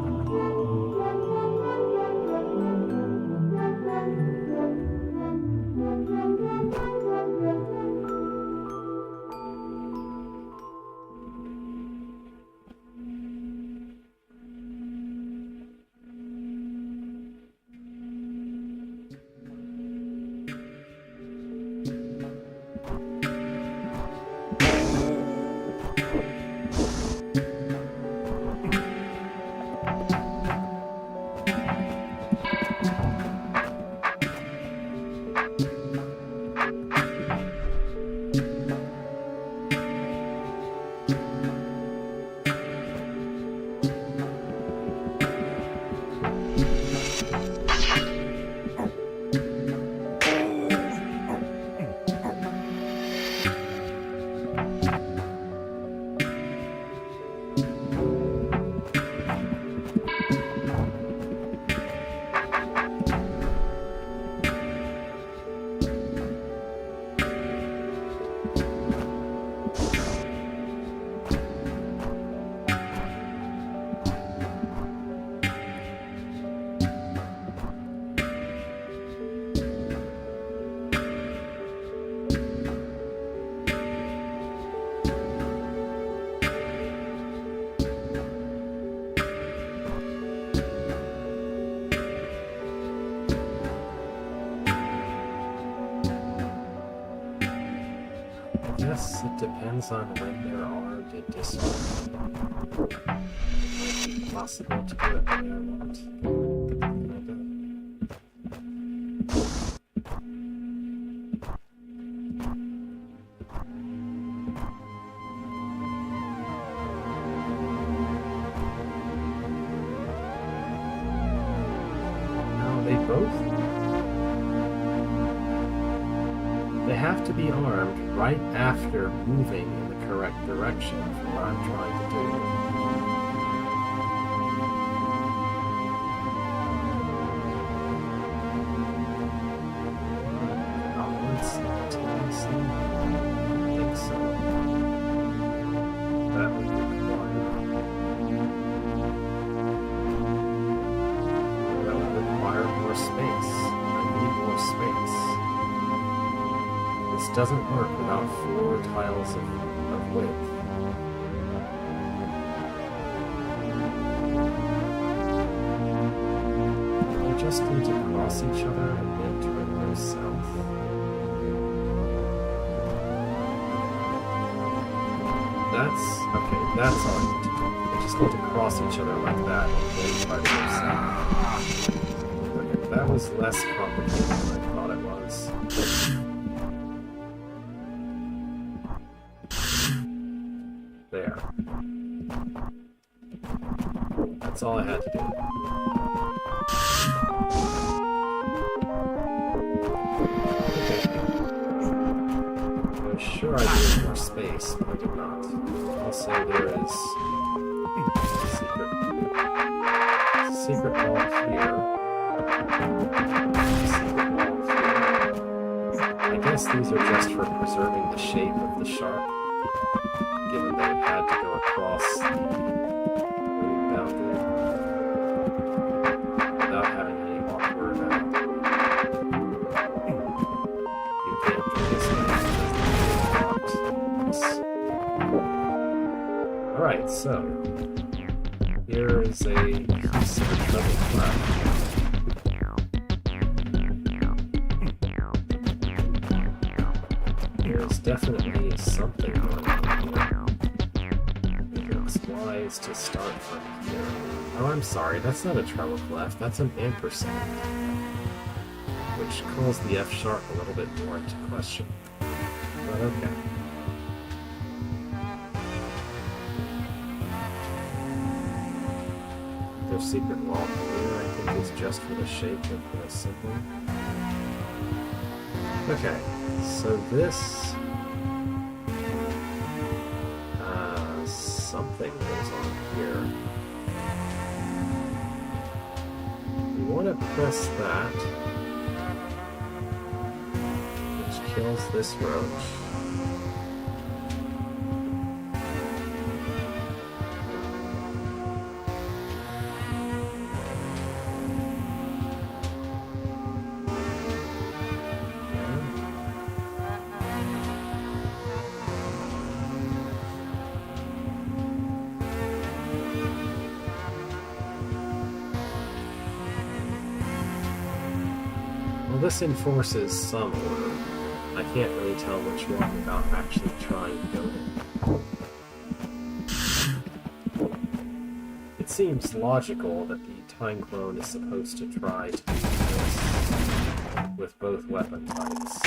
guess it depends on when they're armed and disarmed. It might be possible to do it when they're not. They have to be armed right after moving in the correct direction for what I'm trying to do. Simultaneously? I don't think so. That would require more space. I need more space. This doesn't work without 4 tiles of width. They just need to cross each other and then turn those south. That's all I need to do. They just need to cross each other like that and then try to go south. Okay, that was less complicated than I thought it was. There. That's all I had to do. Okay. I was sure I needed more space, but I did not. Also, there is a secret wall here. Secret wall here. I guess these are just for preserving the shape of the shark, given that it had to go across the boundary without having any awkward you can't do this because alright, so here is a piece of treble clef. There's definitely something going on here. It's wise to start from here. Oh, I'm sorry, that's not a treble clef, that's an ampersand, which calls the F sharp a little bit more into question. But okay. Their secret wall here, I think, is just for the shape of the symbol. Okay, so this something goes on here. We want to press that, which kills this roach. This enforces some order. I can't really tell which one without actually trying to go in. It seems logical that the time clone is supposed to try to do this with both weapon types.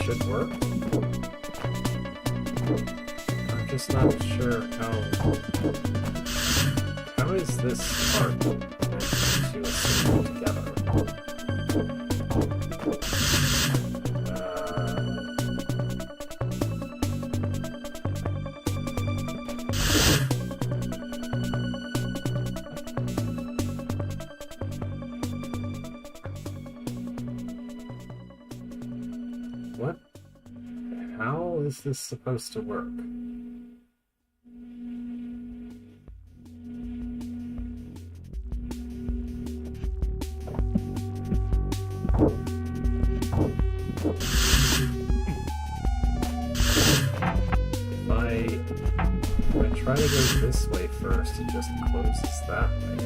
Should work. I'm just not sure how is this part meant to assemble together? is this supposed to work? If I try to go this way first, it just closes that way.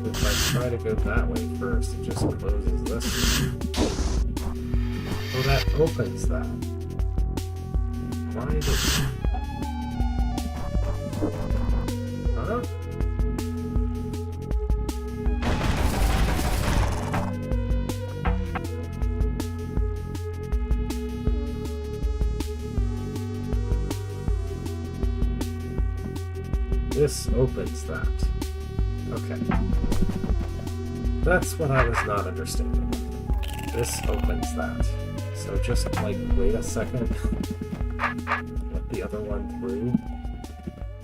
If I try to go that way first, it just closes this way. Oh, that opens that. Why did... Huh? This opens that. Okay. That's what I was not understanding. This opens that. So just, like, wait a second. Let the other one through.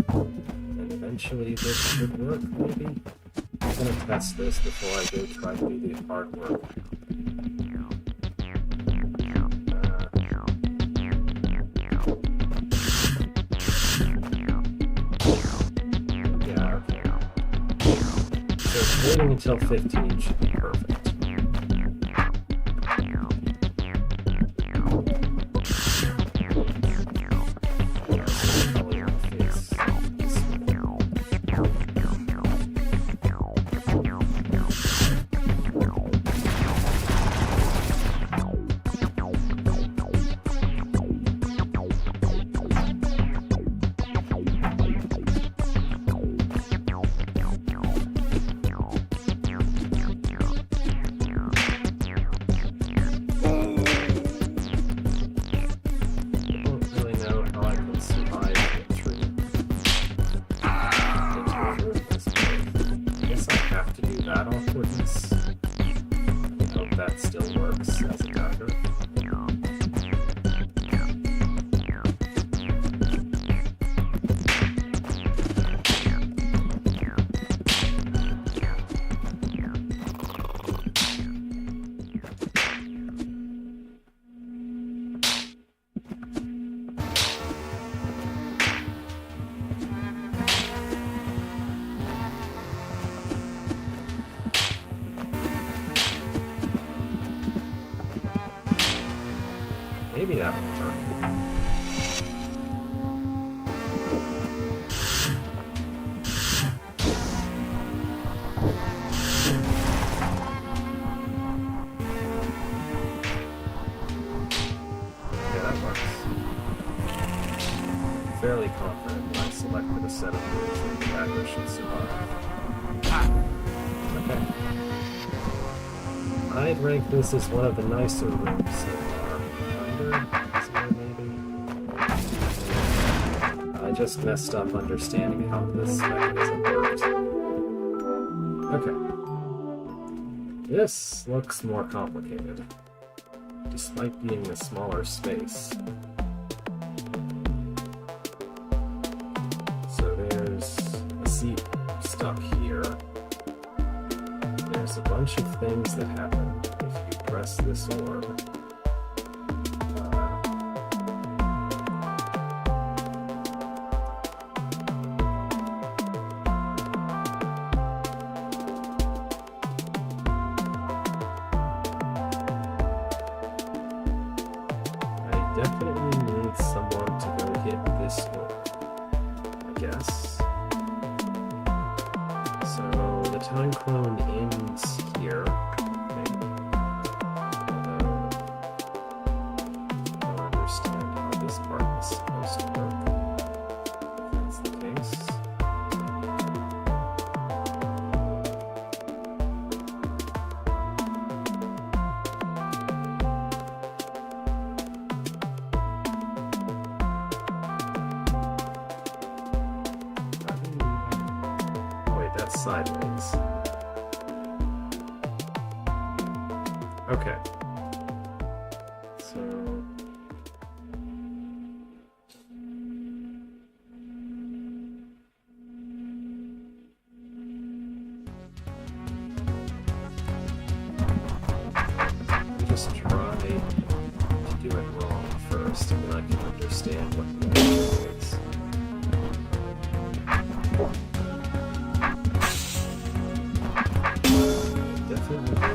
And eventually this should work, maybe? I'm gonna test this before I go try to do the hard work. Waiting until 15 should be perfect. Maybe that will work. Okay, that works. I'm fairly confident that I selected a set of moves that the aggro should survive. Okay. I'd rank this as one of the nicer rooms so far. I just messed up understanding how this mechanism worked. Okay. This looks more complicated, despite being a smaller space. So there's a seat stuck here. There's a bunch of things that happen if you press this orb. Definitely need someone to go hit this one, I guess. So the time clone ends here, I think. Although I don't understand how this part is supposed to work, if that's the case. Sideways. Okay. So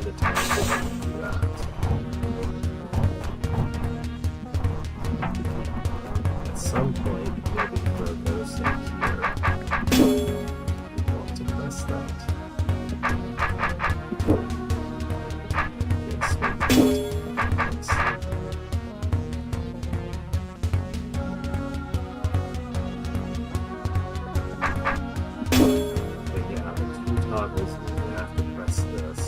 find the time to do that. At some point, maybe throw those in here. I want to press that. Yes, maybe that's toggles, you have to press this.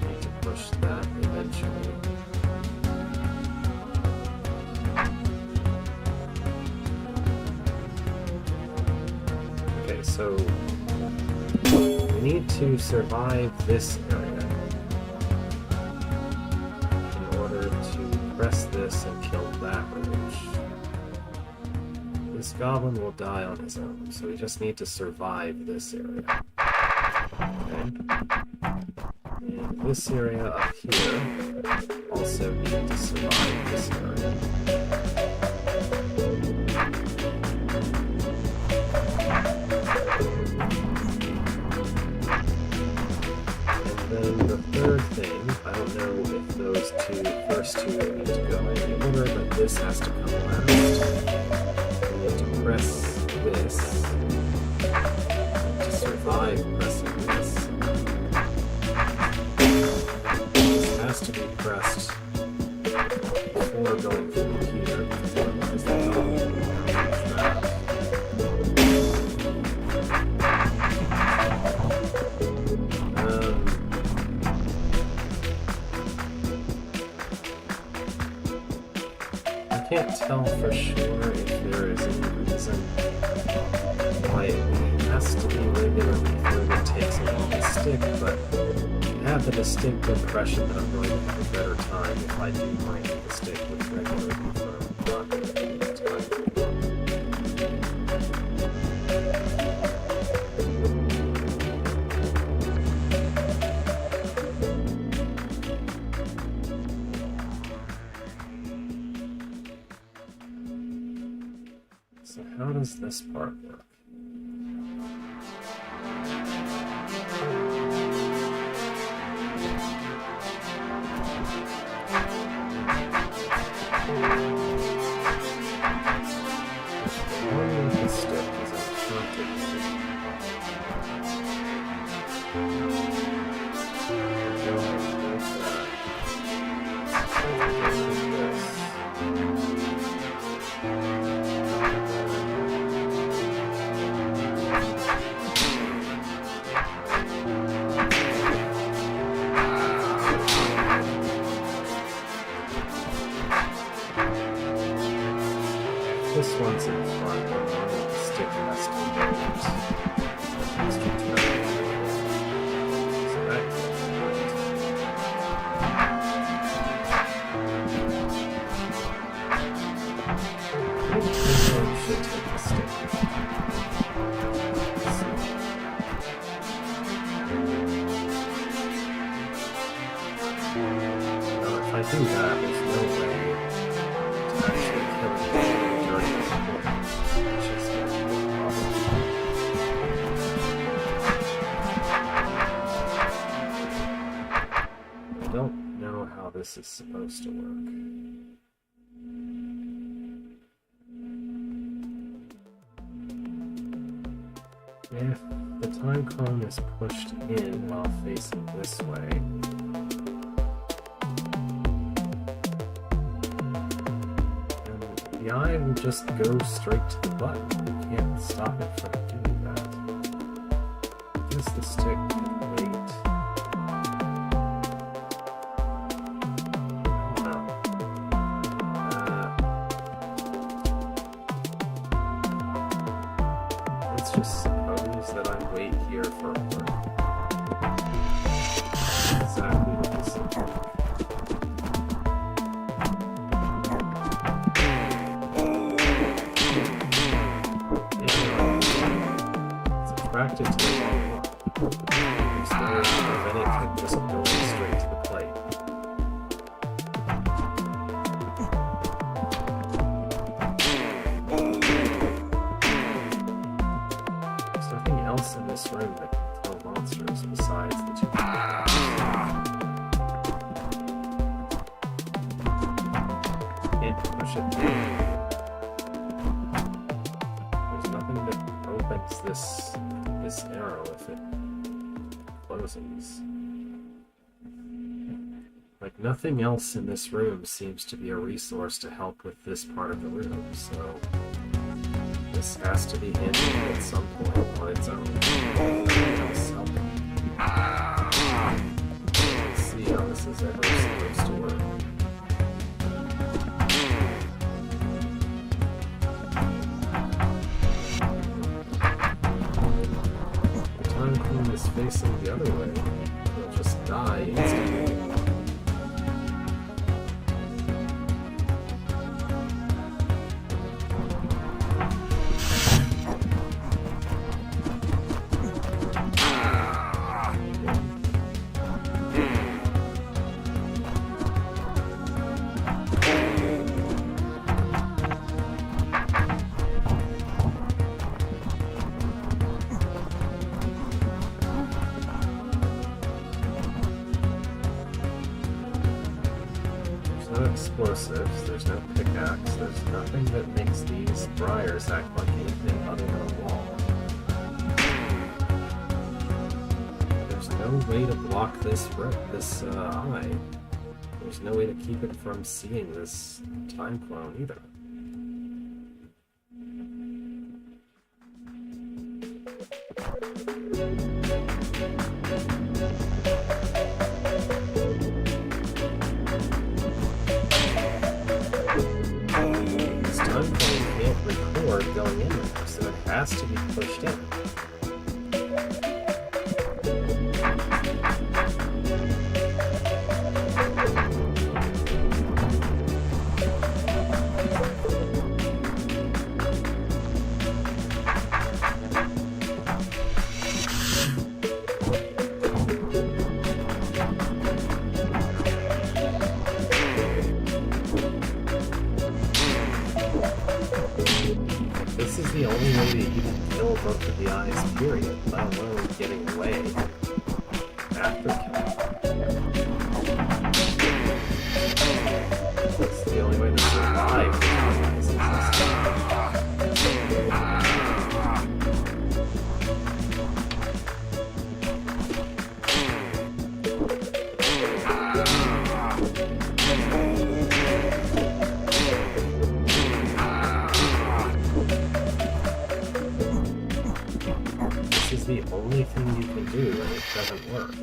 You need to push that eventually. Okay, so we need to survive this area in order to press this and kill that roach. This goblin will die on his own, so we just need to survive this area. Okay. And this area up here also need to survive this area. And then the third thing, I don't know if those first two need to go in order, but this has to come last. Press this to survive pressing this. This has to be pressed before going through here, because otherwise the goblin will use that. I can't tell for sure if there is any reason why it has to be regularly through. It takes a long to stick, but I have the distinct impression that I'm going to have a better time if I do mine the stick with regularly through, not any time. So how does this part work? Only the stick is enchanted. Go like that. This one's in front, but the stick has to move. Has to turn. So that should take the stick. Now, if I do that, there's no way to actually kill it. I don't know how this is supposed to work. If the time cone is pushed in while facing this way, then the eye will just go straight to the button. You can't stop it from doing that. I guess the stick can wait. Let's just suppose that I wait here for a while. Exactly what this looks like. It's attracted to the long one. It's there to prevent it from just going straight to the plate. There's nothing else in this room that can tell explosives. Like, nothing else in this room seems to be a resource to help with this part of the room, so this has to be handled at some point on its own. Let's see how this is ever supposed to work. The time clone is facing the other way. It'll just die instantly. Explosives, there's no pickaxe, there's nothing that makes these briars act like anything other than a wall. There's no way to block this eye. There's no way to keep it from seeing this time clone either. Going in there, so it has to be pushed in. This is the only way to even kill both of the eyes, period, let alone getting away after killing. It's the only way to survive with the eyes existing. The only thing you can do, and it doesn't work.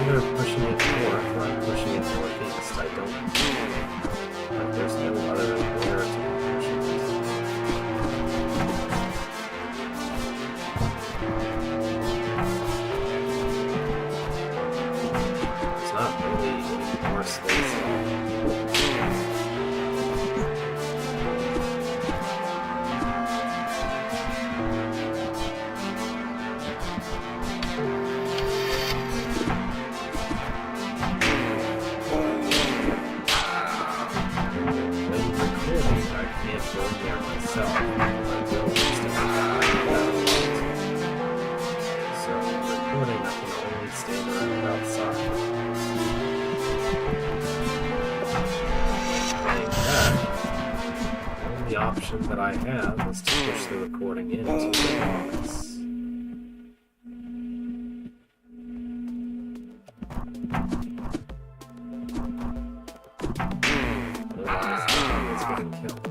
Either pushing it north or I'm pushing it northeast. I don't like there's no other where to push it. There's not really any more space at all. The option that I have is to push the recording into the box. Otherwise, nothing is getting killed.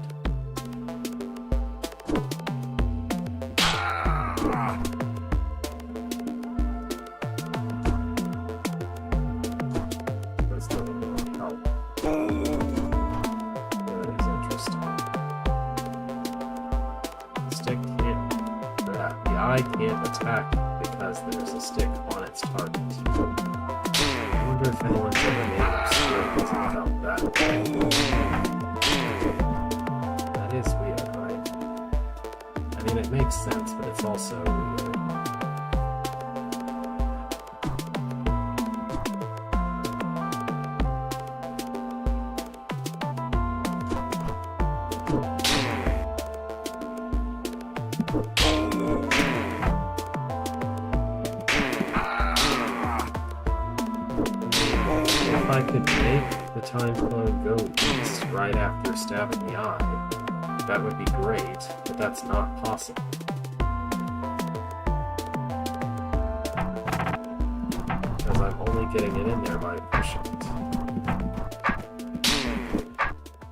But still a little help. That is interesting. The eye can't attack because there's a stick on its target. I wonder if anyone's ever made obscure about that. That is weird, right? I mean, it makes sense, but it's also weird. I could make the time clone go east right after stabbing the eye, that would be great, but that's not possible. Because I'm only getting it in there by pushing it.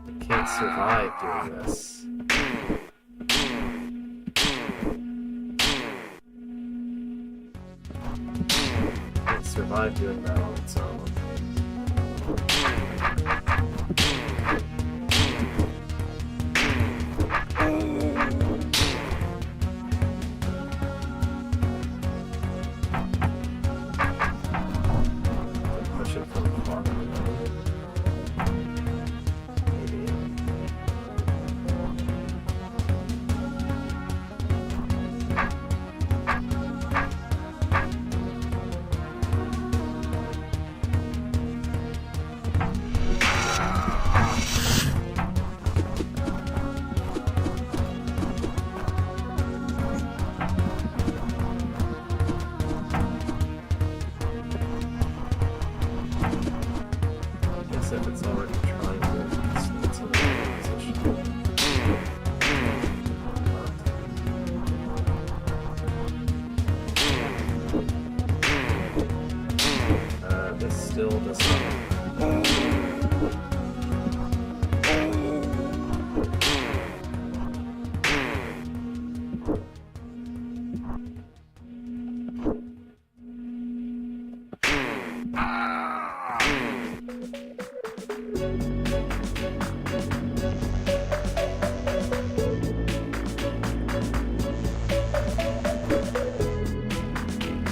I can't survive doing this. Survive doing that on its own. Push it from far away. Maybe. If it's already trying to it's in the position. This still does not.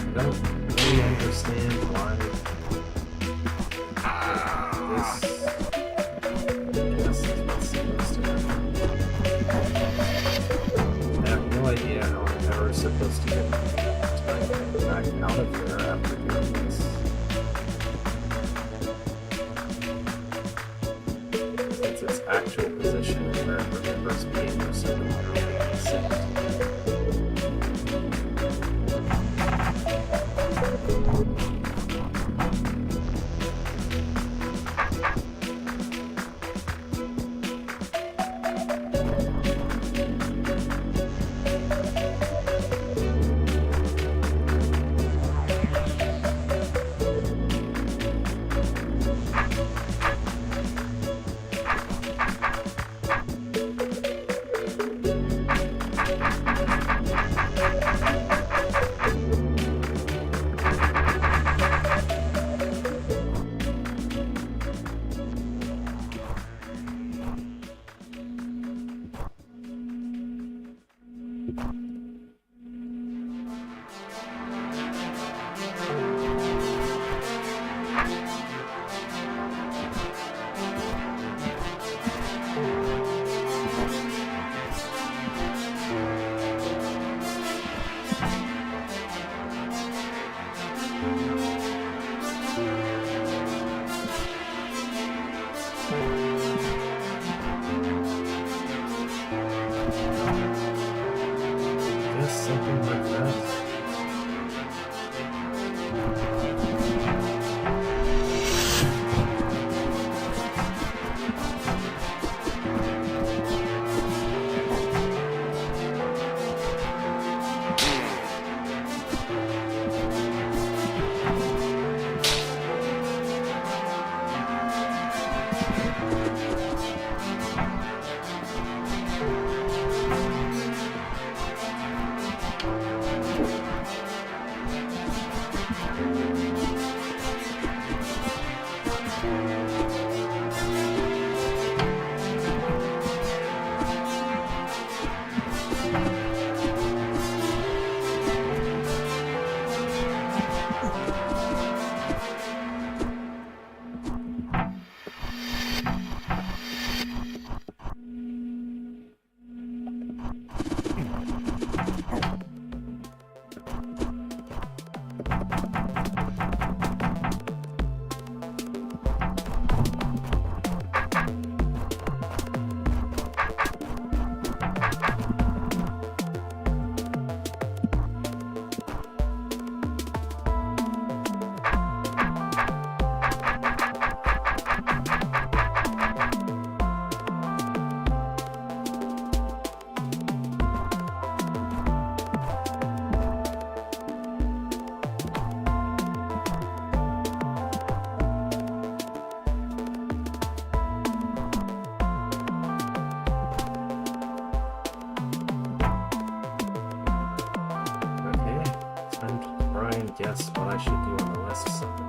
I don't really understand why this guess is what's supposed to happen. I have no idea how I'm ever supposed to get back out of there after doing this. Since its actual position and where it remembers being or something like set. Something like that. try and guess what I should do on the list side.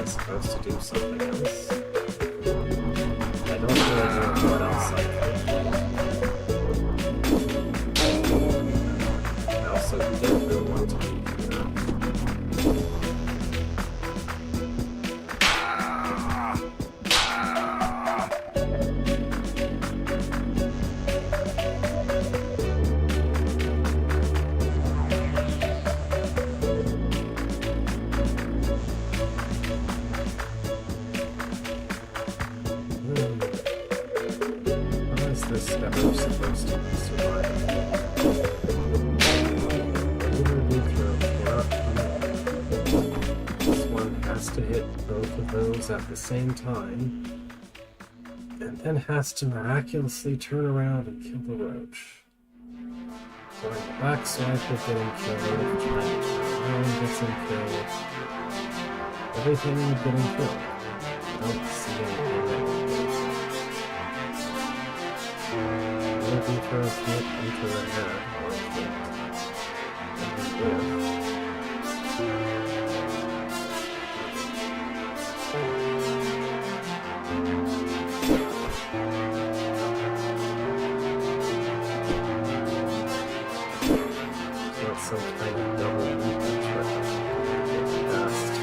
Supposed to do something else. I don't really know what else I could do. I also didn't really want to be here. This step is supposed to be surviving. This one has to hit both of those at the same time, and then has to miraculously turn around and kill the roach. So on the back swipe of getting killed, trying to turn around gets him killed. Everything getting killed. I don't see anything that maybe throw a hit into the head, or a hit. So it's some kind of double loop trick. Get past.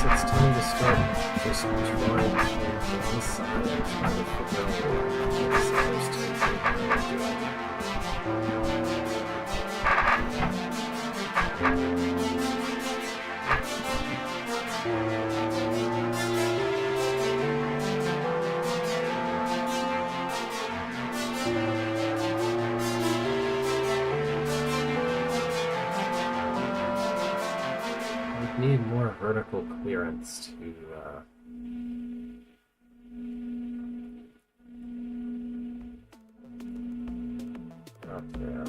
It's time to start just trying to change this side and try to figure out what it's supposed to do. Need more vertical clearance to up there.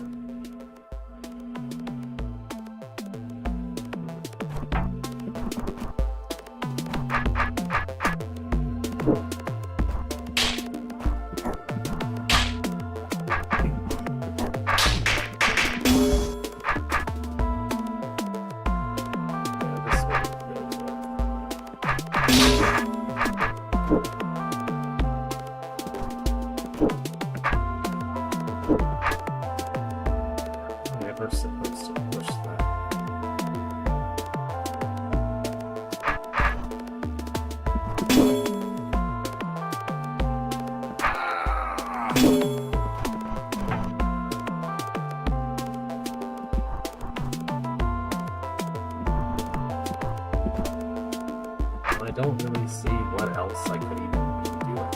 Supposed to push that. I don't really see what else I could even be doing.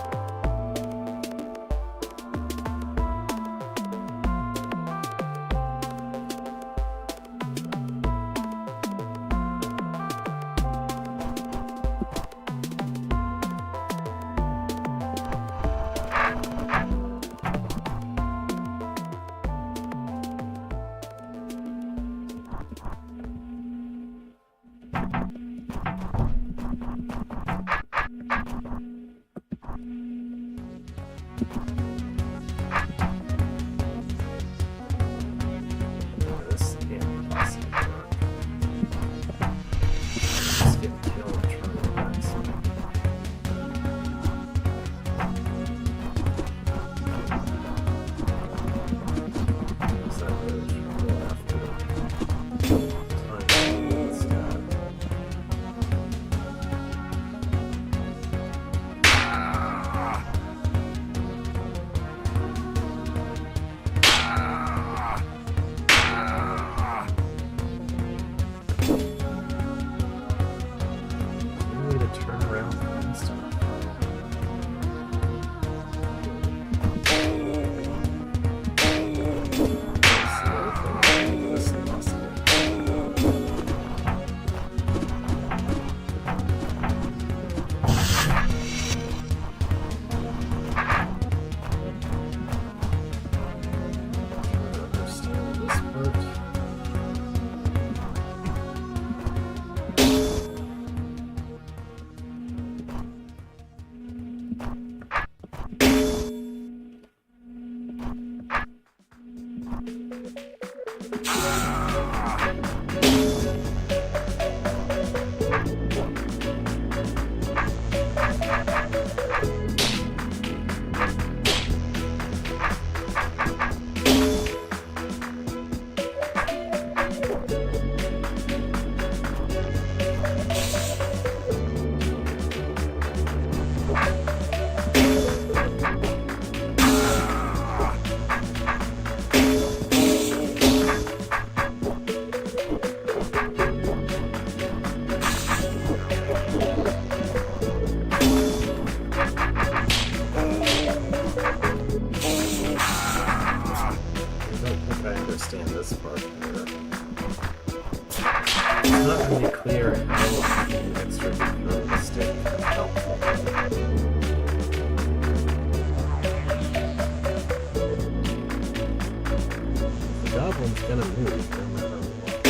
This can't possibly work. Just get killed trying to relax. Is that really trouble after time instead? Way to turn around fast enough. This is possible. Understand this part. I understand this part here. It's not really clear how the extra through the stick can help. The goblin's gonna move no matter what.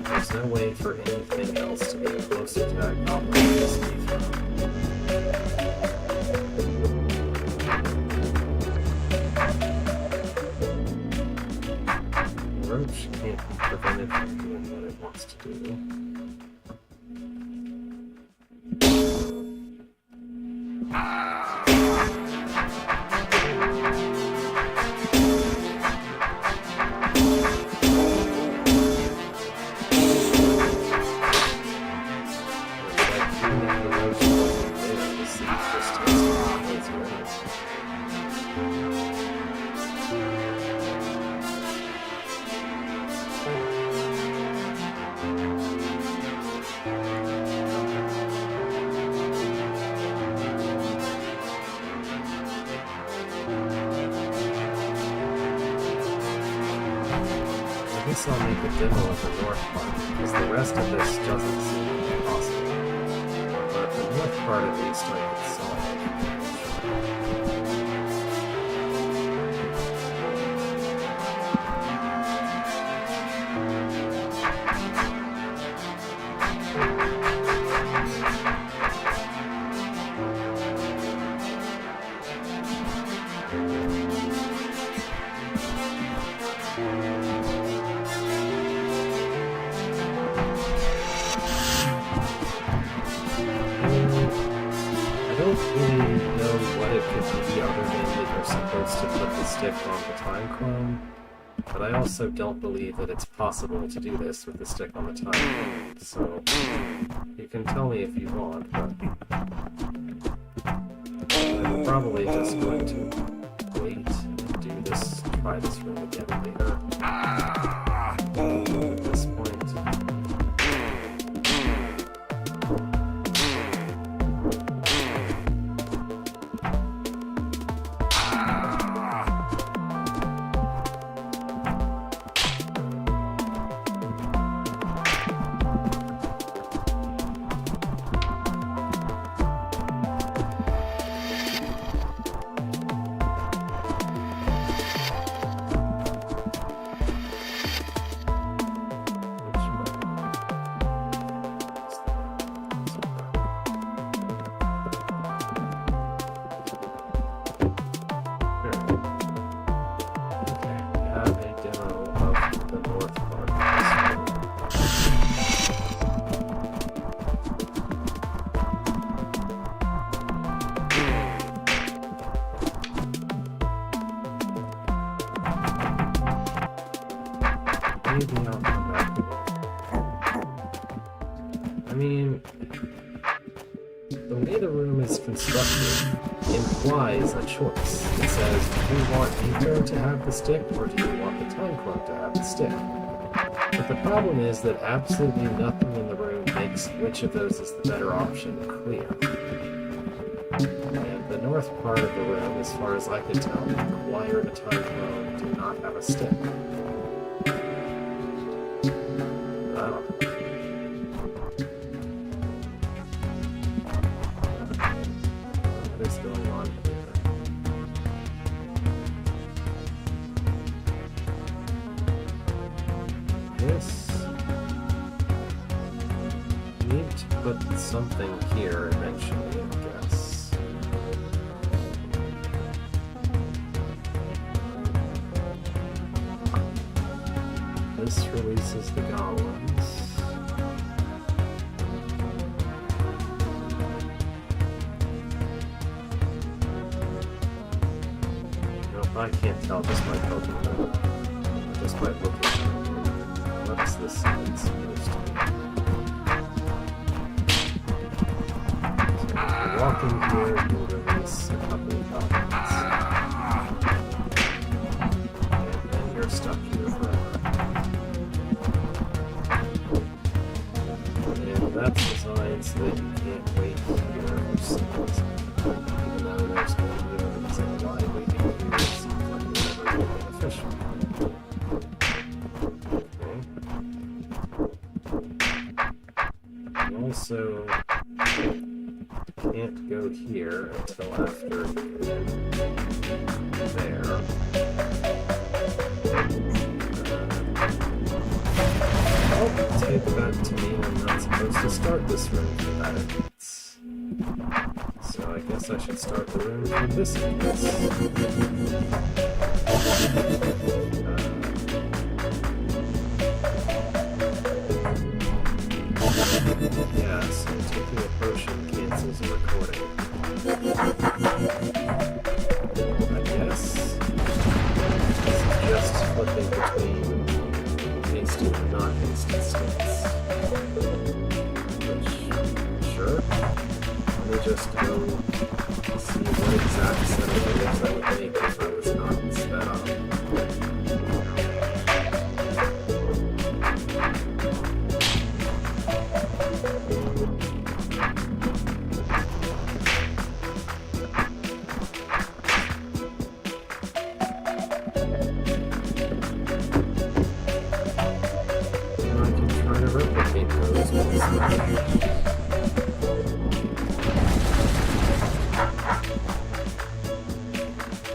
There's no way for anything else to be closer to that goblin than this beef. Roach can't be prevented from doing what it wants to do. I guess I'll make a demo of the north part, because the rest of this doesn't seem to be possible. But the north part at least I could solve. don't really know what it could be other than that you're supposed to put the stick on the time clone, but I also don't believe that it's possible to do this with the stick on the time clone, so you can tell me if you want, but I'm probably just going to wait and do this, try this room again later. At this point. Maybe I'll come back. I mean, the way the room is constructed implies a choice. It says, do you want Nico to have the stick, or do you want the time clone to have the stick? But the problem is that absolutely nothing in the room makes which of those is the better option clear. And the north part of the room, as far as I could tell, required a time clone and did not have a stick. What is going on here? This... need to put something here eventually, I guess. This releases the goblins. Nope, I can't tell just by Pokemon. Just by looking at it. What's this side supposed to be? So if you walk in here, you'll release a couple of goblins. And then you're stuck here forever. And that's designed so that you can't wait here for some reason. Even though there's no reason why waiting here seems like never really beneficial. Okay. You also can't go here until after you get there. I'll take that to mean I'm not supposed to start this room from that entrance. So I guess I should start the room from this entrance. Yeah, so taking a potion cancels a recording. I guess this is just flipping between instant and non-instant states. Which, sure. Let me just go see what exact set of moves I would make if I was not sped up.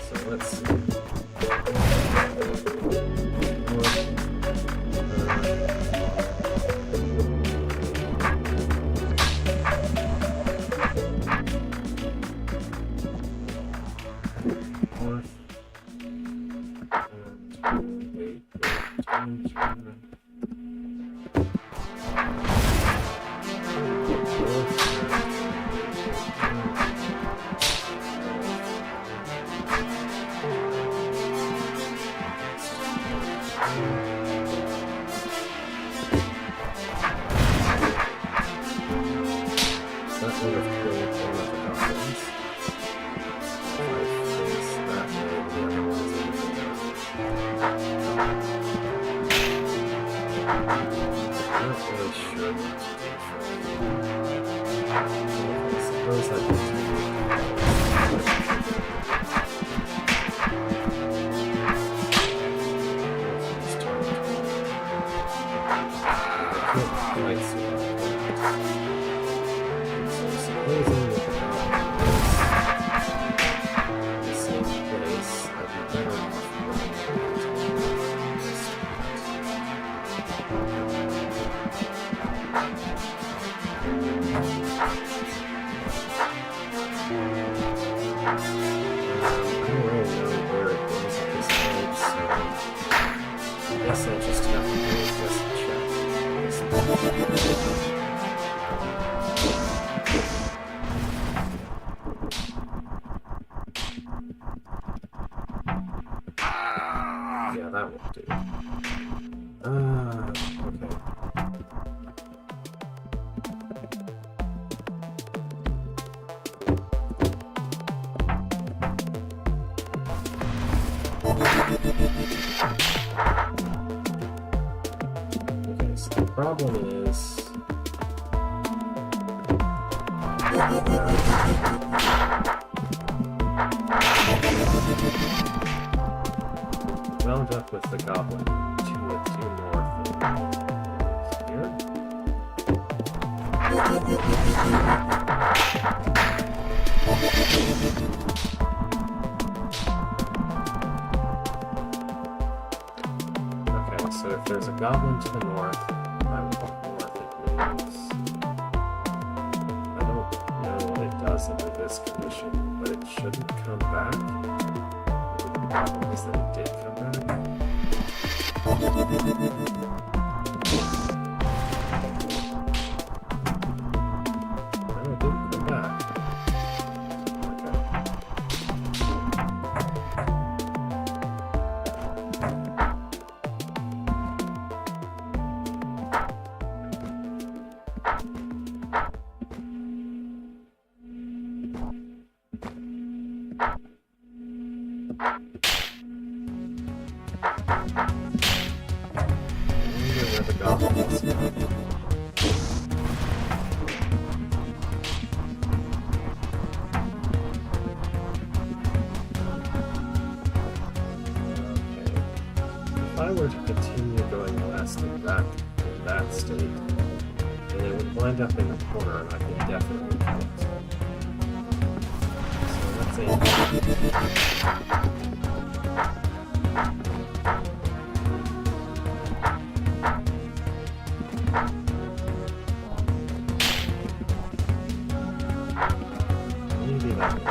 So let's see. don't really know where it is at this point, so I guess I just have to do just check this yeah, that will do. Okay. Okay, so the problem is wound up with the goblin due north here. Okay, so if there's a goblin to the north, I will walk north it moves. I don't know what it does under this condition, but it shouldn't come back. Maybe the problem is that it did come back. No, it didn't come back. Where the goblin is now. Okay. If I were to continue going west in that state, then it would wind up in the corner and I could definitely kill it. So let's aim. Maybe that way.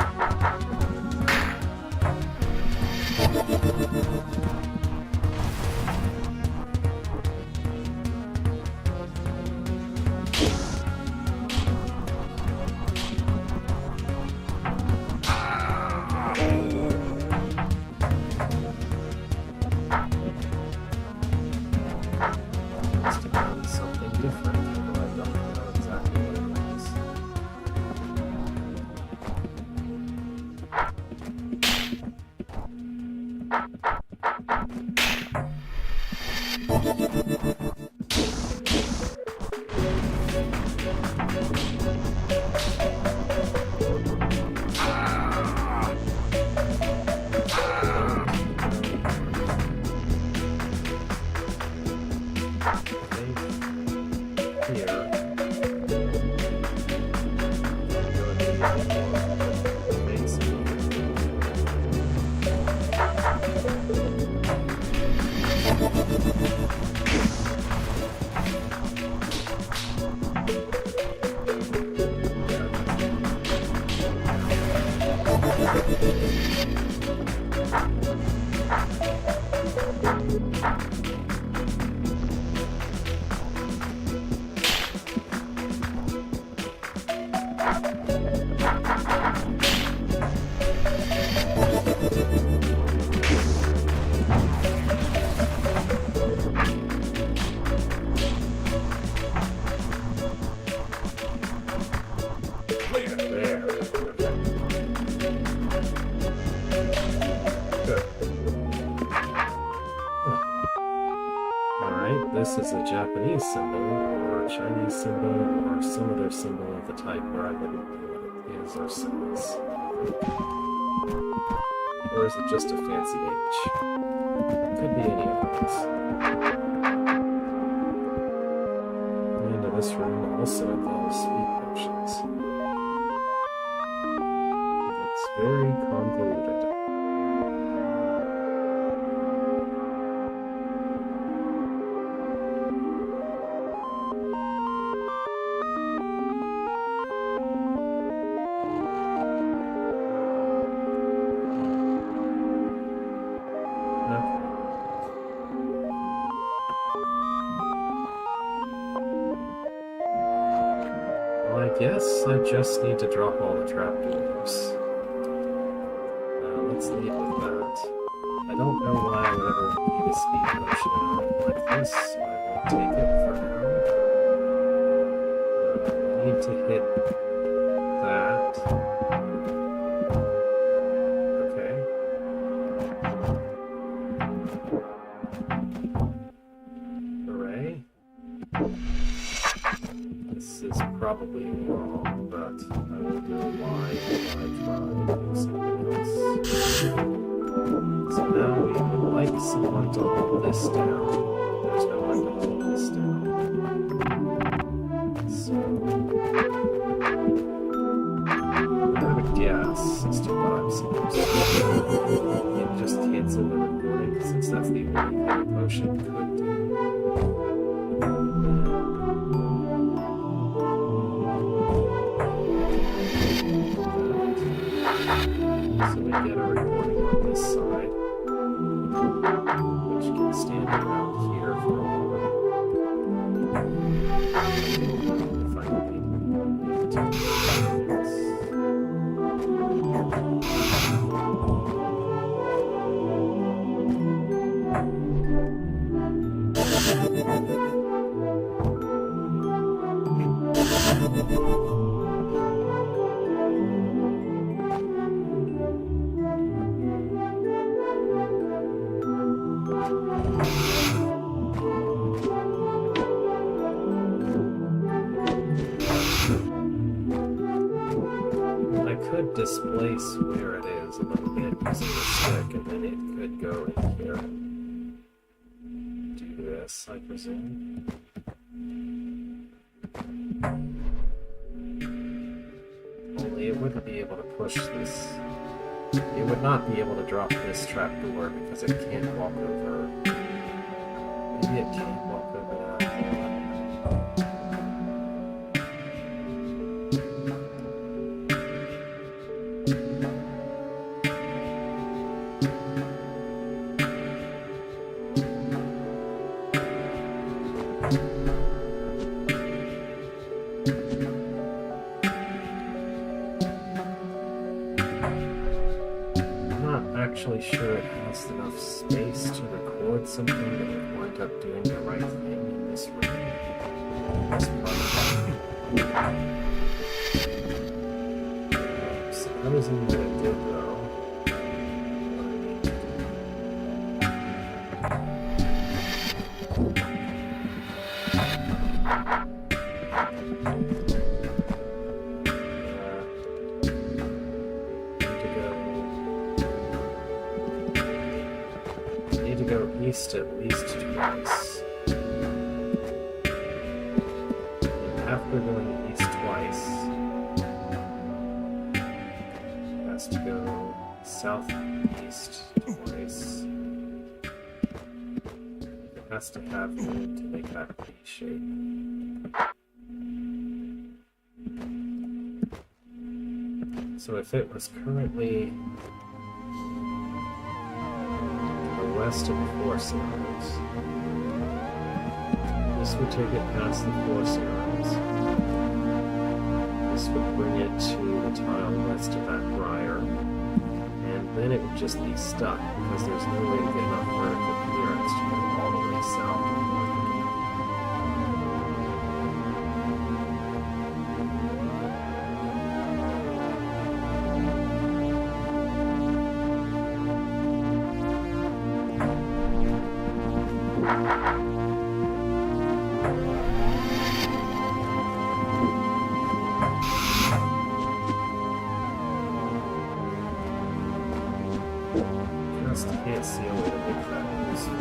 Must have done something different, although I don't know exactly what it was. This is a Japanese symbol, or a Chinese symbol, or some other symbol of the type where I wouldn't know what it is or symbols. Or is it just a fancy H? Could be any of those. And this room also involves sweet potions. It's very convoluted. guess I just need to drop all the trapdoors. Let's leave with that. I don't know why I would ever need a speed potion like this, so I won't take it for now. I need to hit that. Okay. Hooray. This is probably wrong, but I will know why if I try to do something else. So now we would like someone to hold this down. There's no one to hold this down. So I have a guess as to what I'm supposed to do. It just cancel the recording since that's the only thing a potion could do. So we get a recording on this side, which can stand around here for a while. If I need to do this. Displace where it is a little bit using the stick, and then it could go in here and do this, I presume. Only it wouldn't be able to push this. It would not be able to drop this trapdoor because it can't walk over. Maybe it can't walk over that. Actually sure it has enough space to record something that would wind up doing the right thing in this room. Supposing that it did though. East at least twice. And after going east twice, it has to go southeast twice. It has to have room to make that V shape. So if it was currently west of the Force Arrows, this would take it past the Force Arrows. This would bring it to the tile west of that briar, and then it would just be stuck because there's no way to get enough vertical clearance to go all the way south and north again. Can't see a way to make that useful.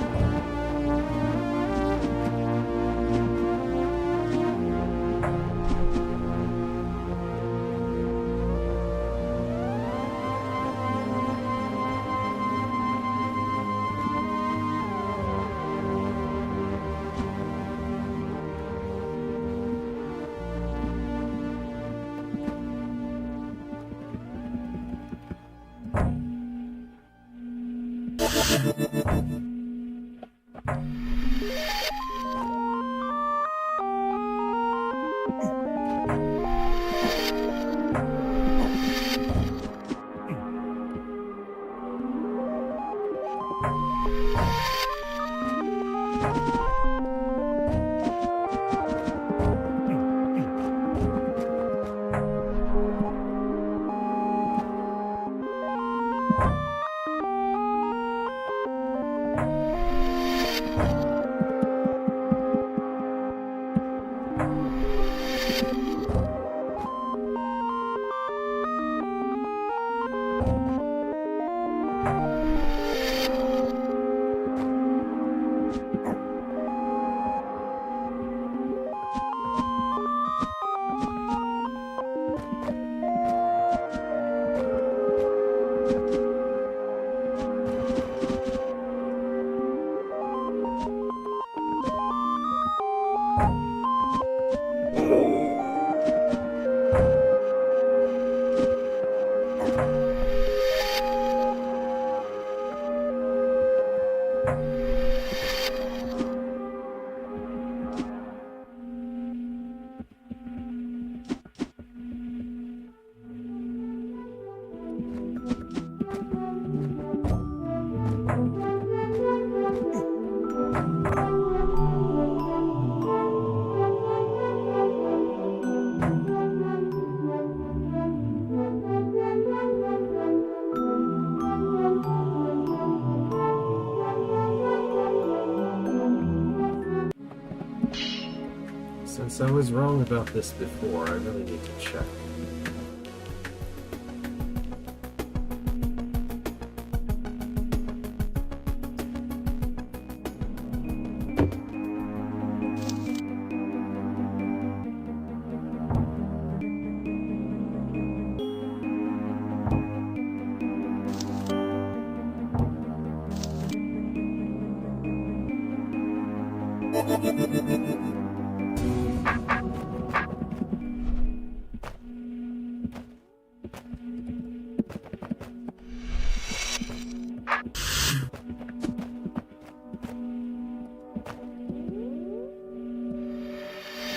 Since I was wrong about this before, I really need to check.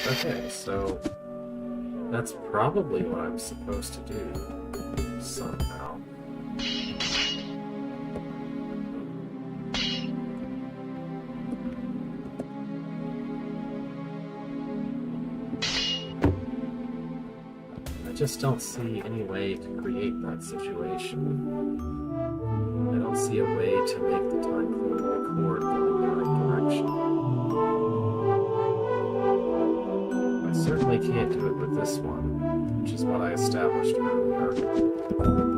Okay, so that's probably what I'm supposed to do somehow. I just don't see any way to create that situation. I don't see a way to make the time clone record going the right direction. I certainly can't do it with this one, which is what I established earlier.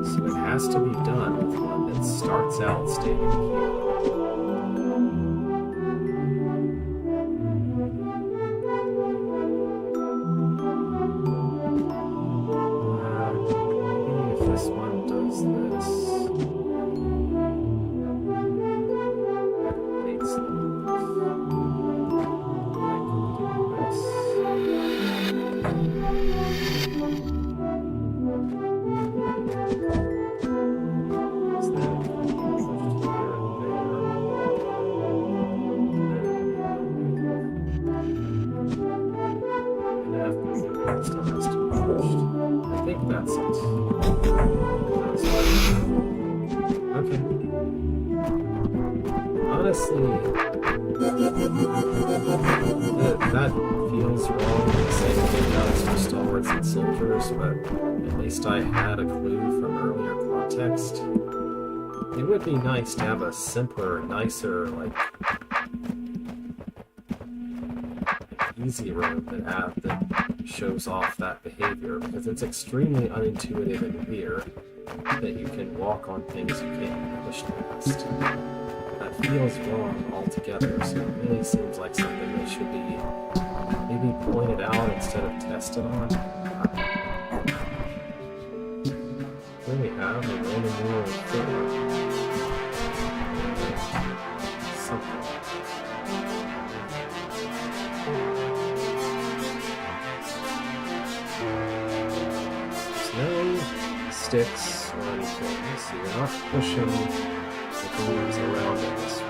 So it has to be done with one that starts out standing here. Maybe if this one does this. Needs the honestly, that feels wrong. The same thing does for stalwarts and soldiers, but at least I had a clue from earlier context. It would be nice to have a simpler, nicer, easy room that shows off that behavior, because it's extremely unintuitive and weird that you can walk on things you can't push past. That feels wrong altogether, so it really seems like something that should be maybe pointed out instead of tested on. Here we have a Roman numeral 4. Something. There's no sticks or anything, so you're not pushing the doors around in this way.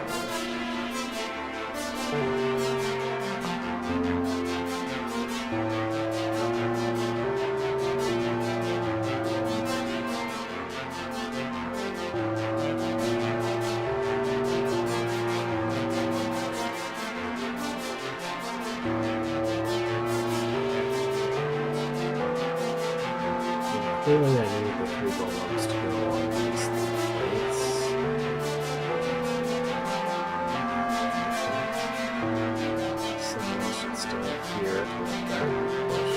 clearly I need the 3 golems to go on these plates. Someone should stay here to let that push.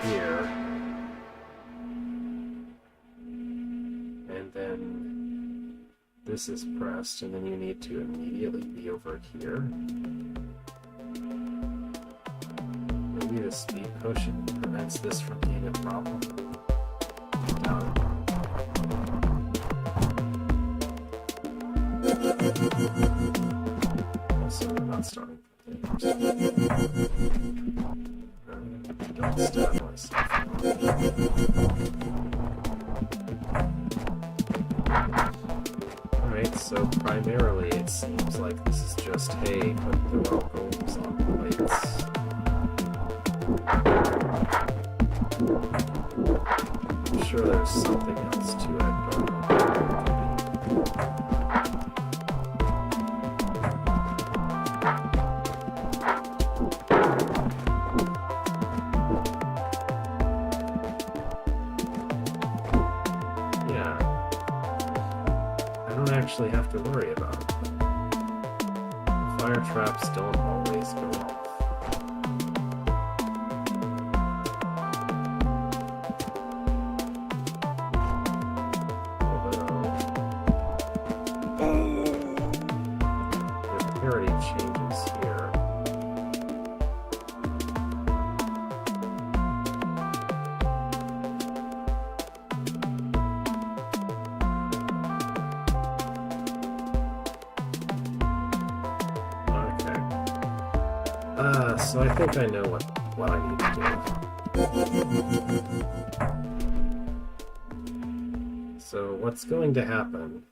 Here, and then this is pressed, and then you need to immediately be over here. Maybe the speed potion prevents this from being a problem. Also, we're not starting. Don't stab myself. Alright, so primarily it seems like this is just, hey, put the rock golems on plates. I'm sure there's something else to it, actually have to worry about it. Fire traps don't always go off. The parity changes here. So I think I know what I need to do. So what's going to happen?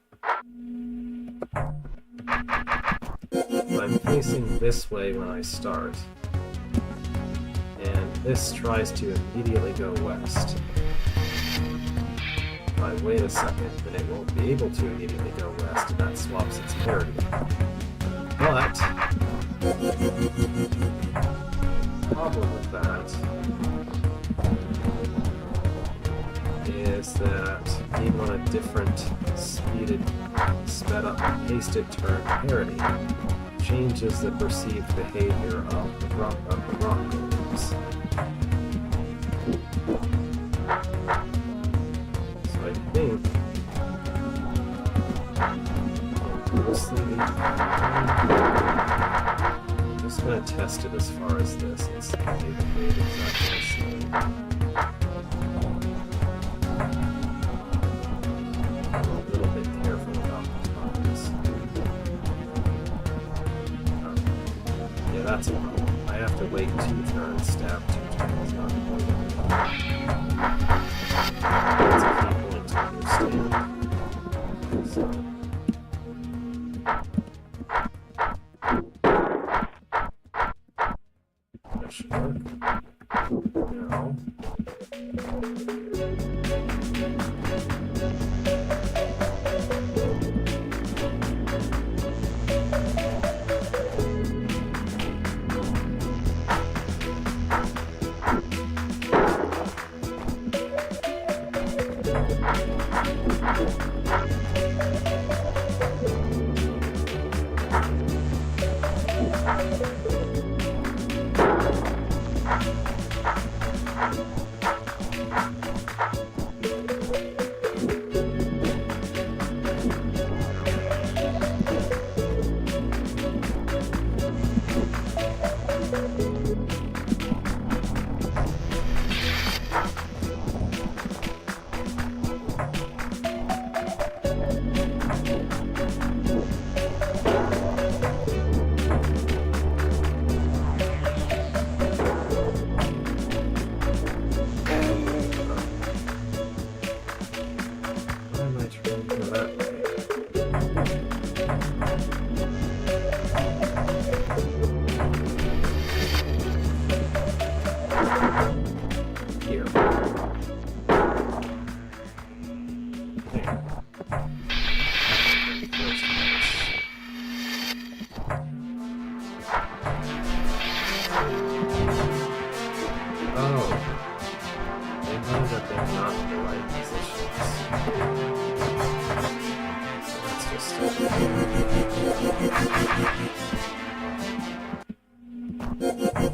I'm facing this way when I start, and this tries to immediately go west. If I wait a second, then it won't be able to immediately go west, and that swaps its parity. But the problem with that is that being on a different sped up, pasted turn parity changes the perceived behavior of the rock golems. So I think I'm just going to test it as far as this and see if it made exactly the same. I'm a little bit careful about this. Yeah, that's a problem. I have to wait 2 turns, stab 2 turns, not point. That's a key point to understand. So.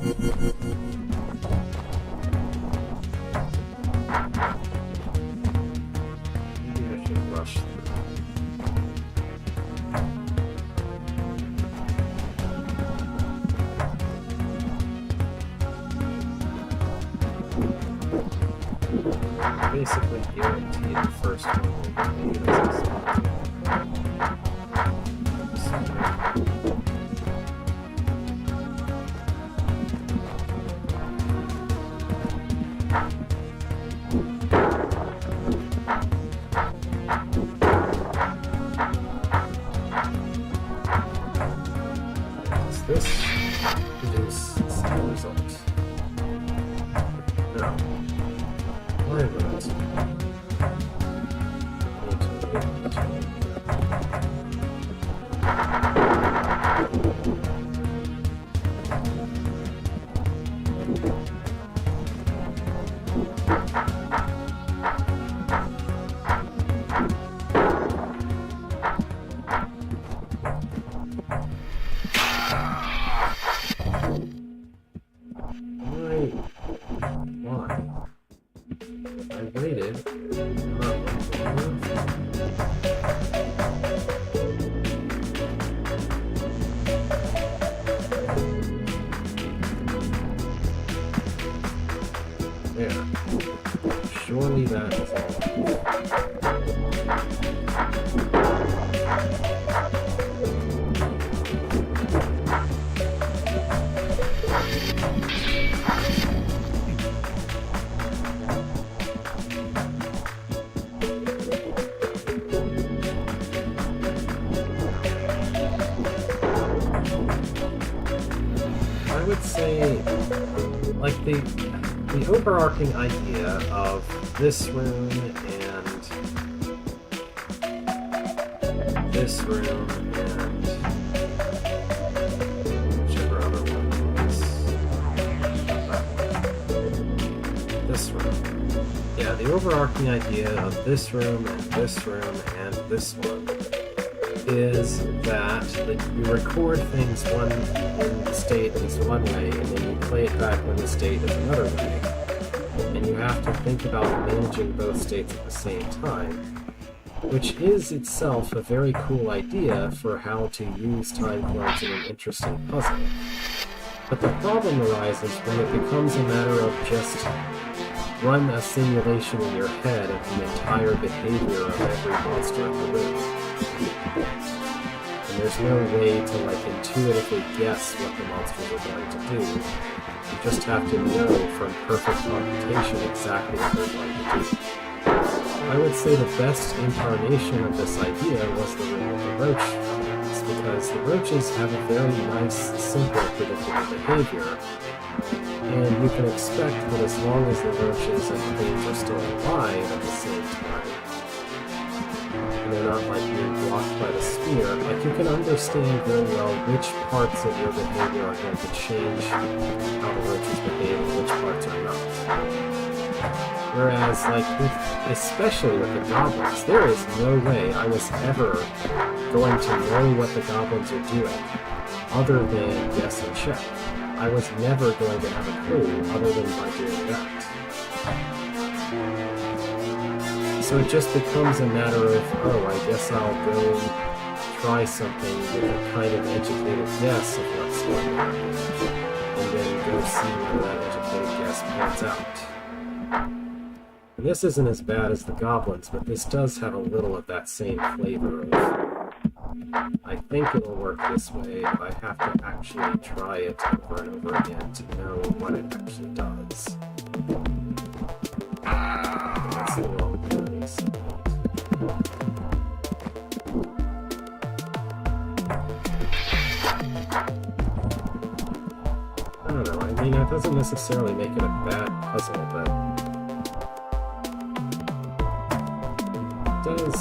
Maybe I should rush through. Basically guaranteed the first one will be as this produce the same result? No. Why not? Why? I waited. Not long enough. There. Surely that is all. I would say, like, the overarching idea of this room and this room and whichever other one was this room. Yeah, the overarching idea of this room and this room and this one is that you record things when the state is one way, and then you play it back when the state is another way. And you have to think about managing both states at the same time, which is itself a very cool idea for how to use time clones in an interesting puzzle. But the problem arises when it becomes a matter of just run a simulation in your head of the entire behavior of every monster in the room. And there's no way to, like, intuitively guess what the monsters are going to do. You just have to know from perfect computation exactly what they're going to do. I would say the best incarnation of this idea was the room of the roach friends, because the roaches have a very nice, simple, predictable behavior. And you can expect that as long as the roaches and queens are still alive at the same time, and they're not, like, being blocked by the spear, like, you can understand very well which parts of your behavior are going to change how the roaches behave and which parts are not. Whereas, like, especially with the goblins, there is no way I was ever going to know what the goblins are doing, other than guess and check. I was never going to have a clue other than by doing that. So it just becomes a matter of, oh, I guess I'll go try something with a kind of educated guess of what's going to happen, and then go see whether that educated guess pans out. And this isn't as bad as the goblins, but this does have a little of that same flavor of, I think it'll work this way, but I have to actually try it over and over again to know what it actually does. That's the wrong place. I don't know, I mean, that doesn't necessarily make it a bad puzzle, but it does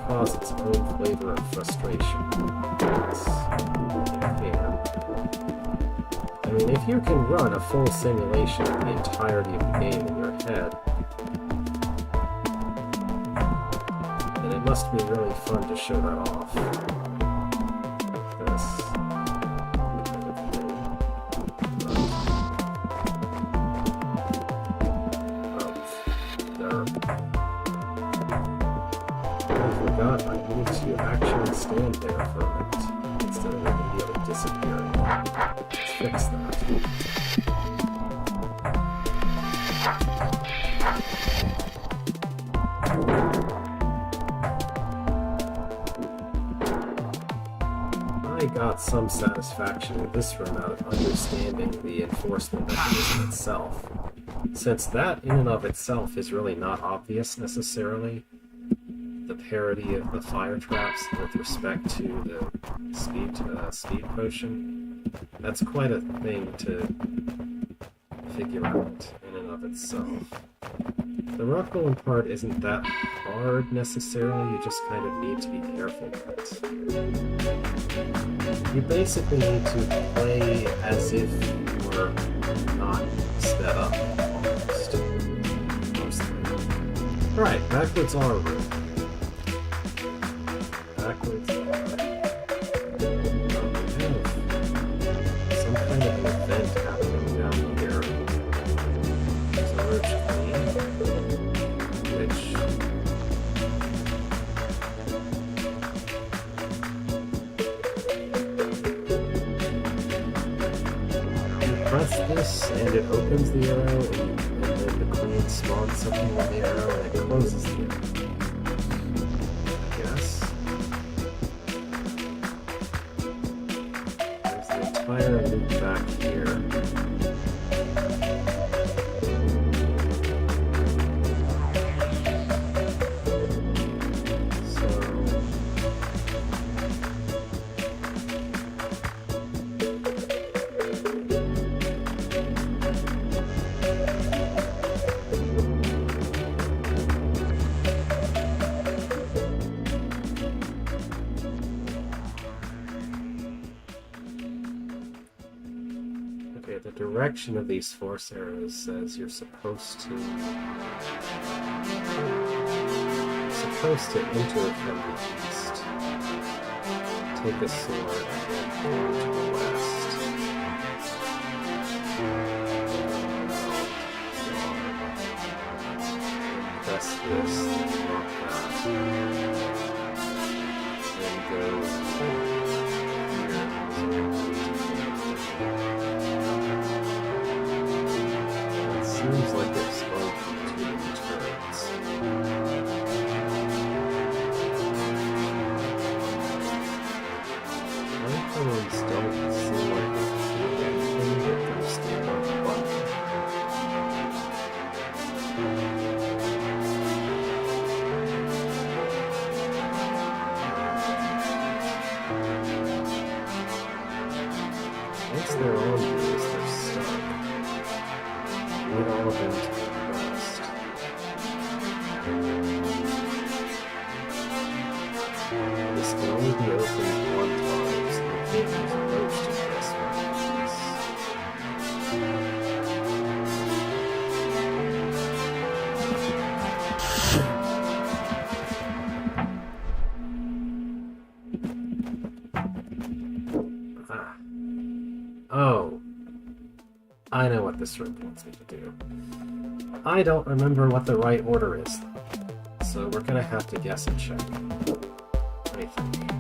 cause its own flavor of frustration. I mean, if you can run a full simulation of the entirety of the game in your head, then it must be really fun to show that off. Like this kind of thing. stand there for a minute instead of immediately disappearing. Let's fix that. I got some satisfaction in this room out of understanding the enforcement mechanism itself, since that in and of itself is really not obvious necessarily. The parity of the fire traps with respect to the speed potion, that's quite a thing to figure out in and of itself. The rock golem part isn't that hard necessarily, you just kind of need to be careful with it. You basically need to play as if you were not sped up, almost. Mostly. Alright, backwards R room. Backwards R. We have some kind of an event happening down here. There's a roach queen, which press this and it opens the arrow, and then the queen spawns something with the arrow and it closes the arrow. I guess. There's the entire loop back here. The direction of these force arrows says you're supposed to enter from the east, take a sword, and go to the west. Press this, lock that, then go here. Seems like they're supposed to be turrets. Microphones don't seem like they do anything but they're still on the button. Once they're on these, they're stuck. Lead all of them to the west. This can only be opened one time, so you can't use a roach to press buttons. Oh. I know what this room wants me to do. I don't remember what the right order is, so we're gonna have to guess and check. I think.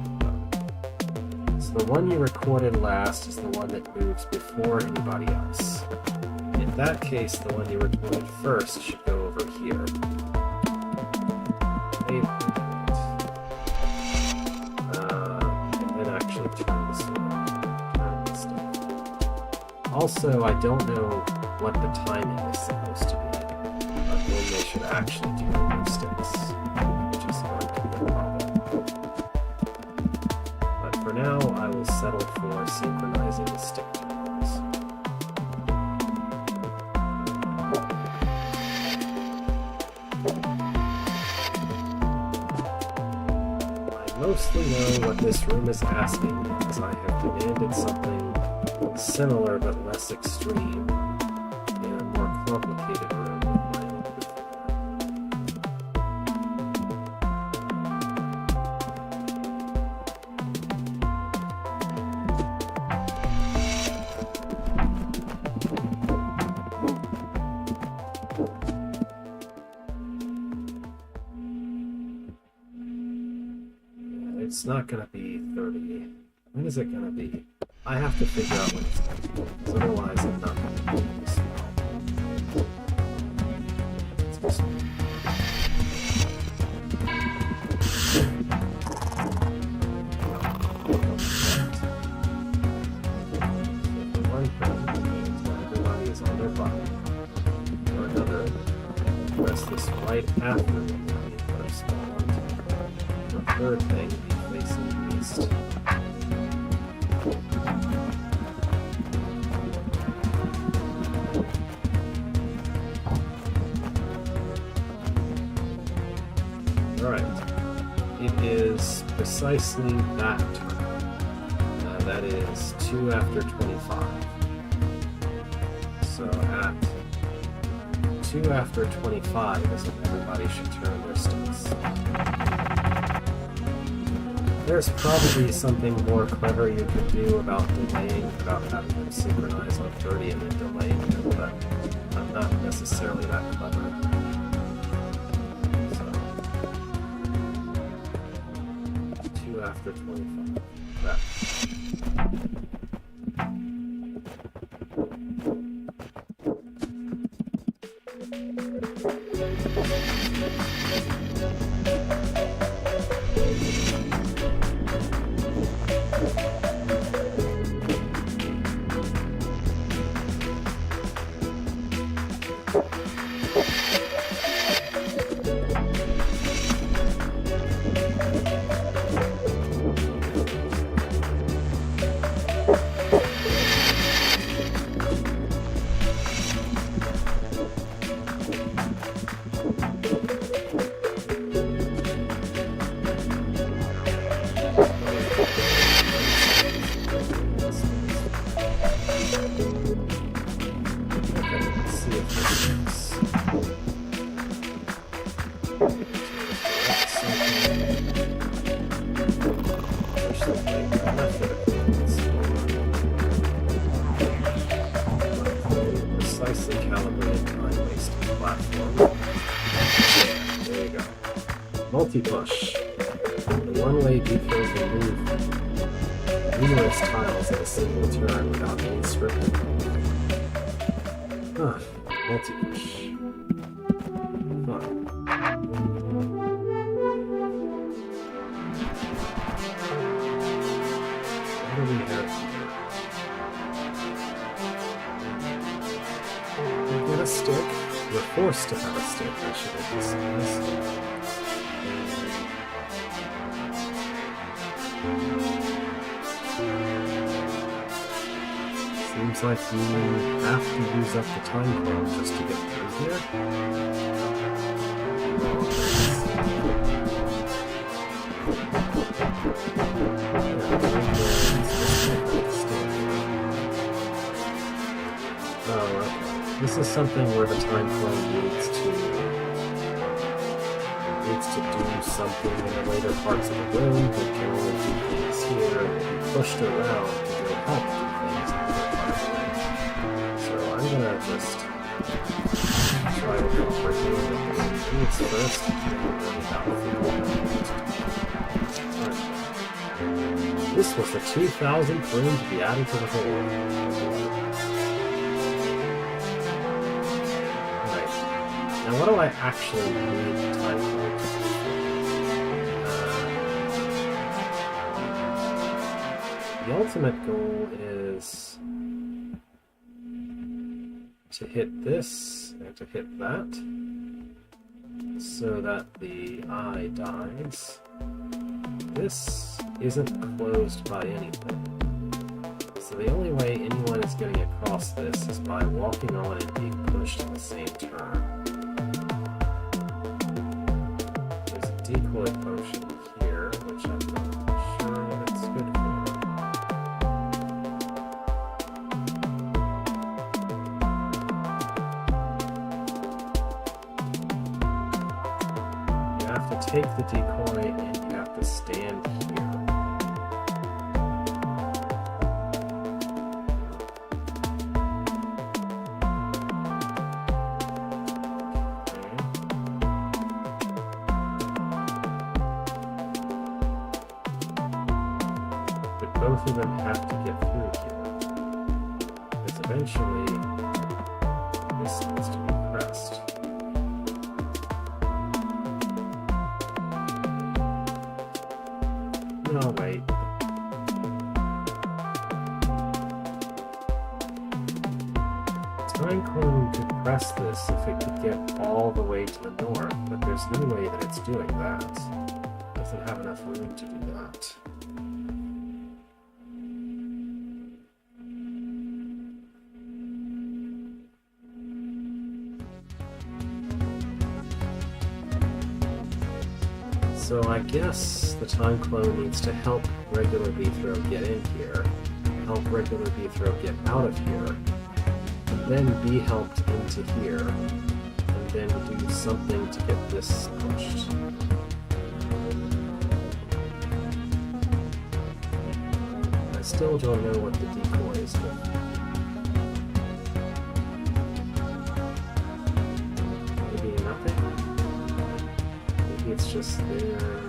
So the one you recorded last is the one that moves before anybody else. In that case, the one you recorded first should go over here. And then actually turn this around. Turn this stuff. Also, I don't know what the timing is supposed to be of when they should actually do the sticks, which is going to be a problem. But for now, I will settle for synchronizing the stick turns. I mostly know what this room is asking because I have demanded something similar but less extreme in a more complicated room with my own before. it's not gonna be 30. When is it gonna be? I have to figure out when it's gonna be, because otherwise I'm not gonna be this well. It's just... One thing, everybody is on their button. Or another, press this right after the line that I've spawned. The third thing, be facing east. Alright. It is precisely that turn. That is 2 after 25. So at 2 after 25 is when everybody should turn their sticks. There's probably something more clever you could do about delaying, about having them synchronize on 30 and then delaying them, but I'm not necessarily that clever. So 2 after 25. That. Precisely calibrated time-wasting platform. There you go. Multi-push. The one-way default can move numerous tiles in a single turn without any scripting. Multi-push. Fun. What do we have here? We get a stick. We're forced to have a stick, I should emphasize. Seems like you have to use up the time clock just to get through here. Oh, okay. This is something where the time clone needs to do something in the later parts of the room. It can only do things here and be pushed around to go help do things in other parts of it. So I'm gonna just try to go for doing the things first and then worry about Alright. This was the 2000th room to be added to the hole. Now, what do I actually need the time clock to do? The ultimate goal is to hit this and to hit that so that the eye dies. This isn't closed by anything. So the only way anyone is getting across this is by walking on and being pushed in the same turn. Decoy potion here, which I'm not sure what it's good for. You have to take the decoy and you have to stand here. both of them have to get through here. Because eventually, this needs to be pressed. No, wait. Time Clone could press this if it could get all the way to the north, but there's no way that it's doing that. It doesn't have enough room to do that. So I guess the Time Clone needs to help regular Beethro get in here, help regular Beethro get out of here, and then be helped into here, and then do something to get this pushed. I still don't know what the decoy is doing. Maybe nothing? Maybe it's just there.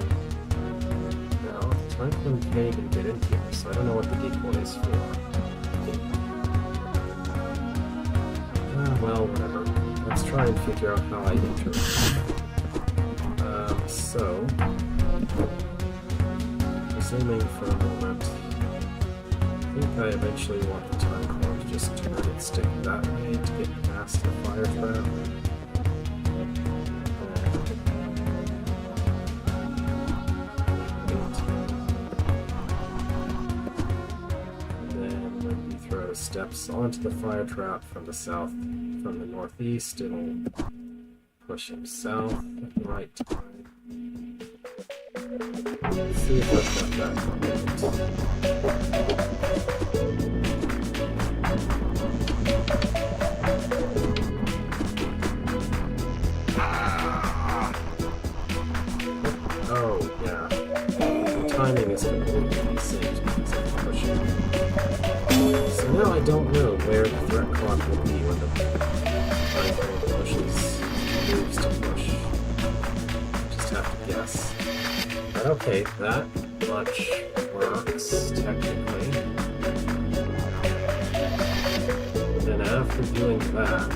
No, the Time Clone can't even get in here, so I don't know what the decoy is for. Well, whatever. Let's try and figure out how I enter it. So, assuming for a moment, I think I eventually want the Time Clone to just turn and stick that way to get past the fire trap. Steps onto the fire trap from the south, from the northeast, it'll push him south at the right time. Let's see if I've got that Oh, yeah. The timing is completely synced because I'm pushing. So now I don't know where the threat clock will be when the Time Clone moves to push. Just have to guess. But okay, that much works, technically. Then after doing that,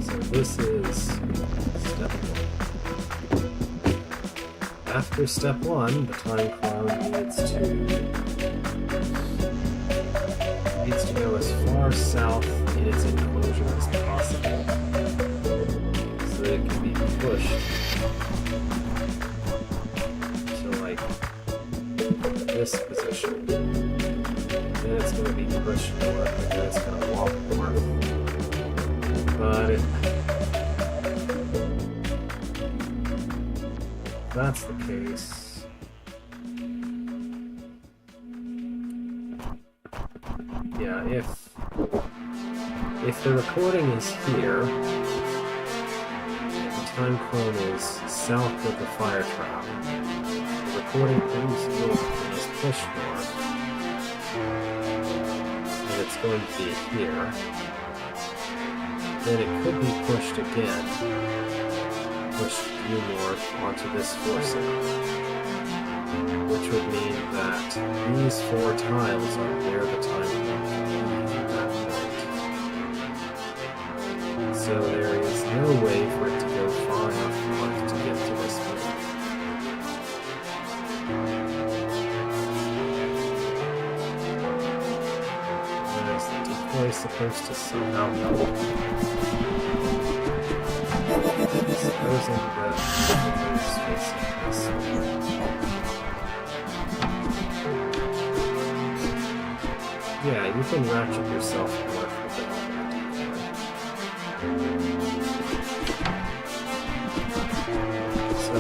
so this is step 1. After step 1, the Time Clone needs to go as far south in its enclosure as possible so that it can be pushed to like this position. Then it's going to be pushed north, and then it's going to walk north. But if that's the case, yeah, if the recording is here, the Time Clone is south of the fire trap, the recording moves north and is pushed north, and it's going to be here, then it could be pushed again, pushed due north onto this forcing, which would mean that these 4 tiles are where the Time Clone can be at that point. So there is no way for it to go far enough north to get to this point. And is the decoy supposed to somehow help? Supposing that it's facing this way. Yeah, you can ratchet yourself north with it already. So,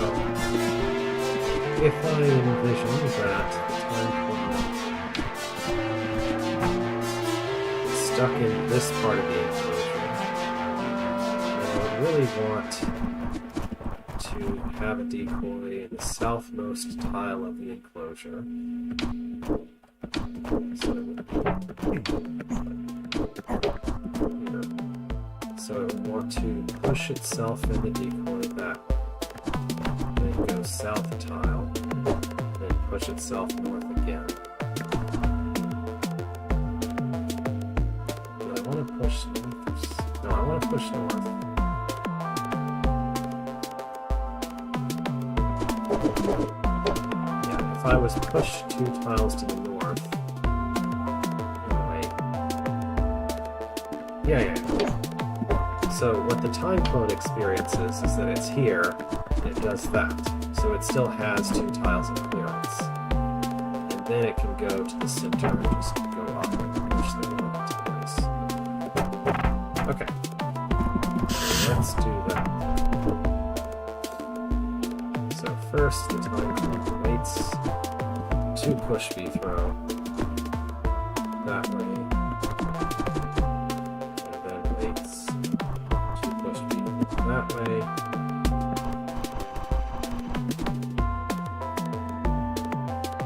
if I envision that the Time Clone is stuck in this part of the enclosure, then I would really want to have a decoy in the southmost tile of the enclosure. So I would want to push itself in the decoy that way, then go south a tile, then push itself north again. Do I want to push north? No, I want to push north. Yeah, if I was pushed 2 tiles to the north. Yeah. So what the time clone experiences is that it's here, and it does that. So it still has 2 tiles of clearance. And then it can go to the center and just go up and push them into place. Okay. So let's do that. So first, the time clone waits to push V-throw that way. That way.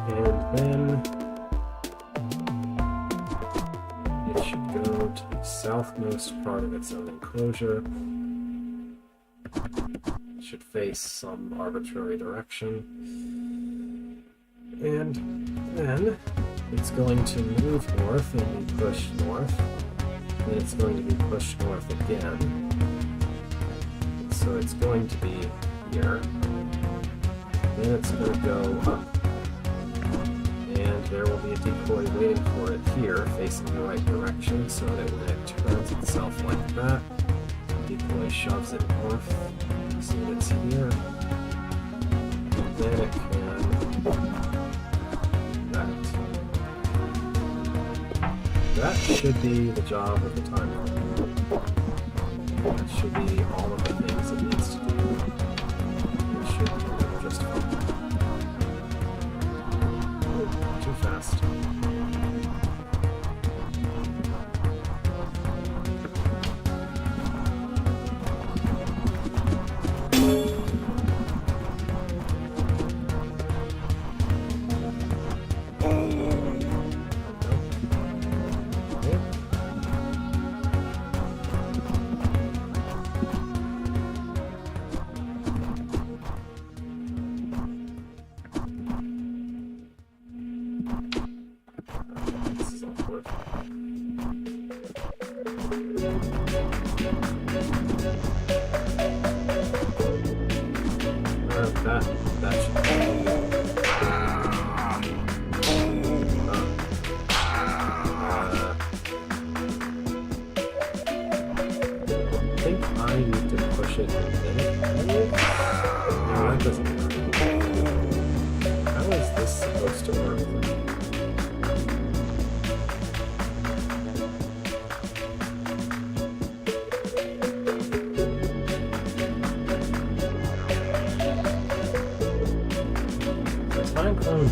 And then it should go to the southmost part of its own enclosure. It should face some arbitrary direction. And then it's going to move north and be pushed north. Then it's going to be pushed north again. So it's going to be here. Then it's going to go up. And there will be a decoy waiting for it here, facing the right direction, so that when it turns itself like that, the decoy shoves it north, so that it's here. And then it can... That should be the job of the timer. That should be all of the things it needs to do. It should do just fine. Too fast.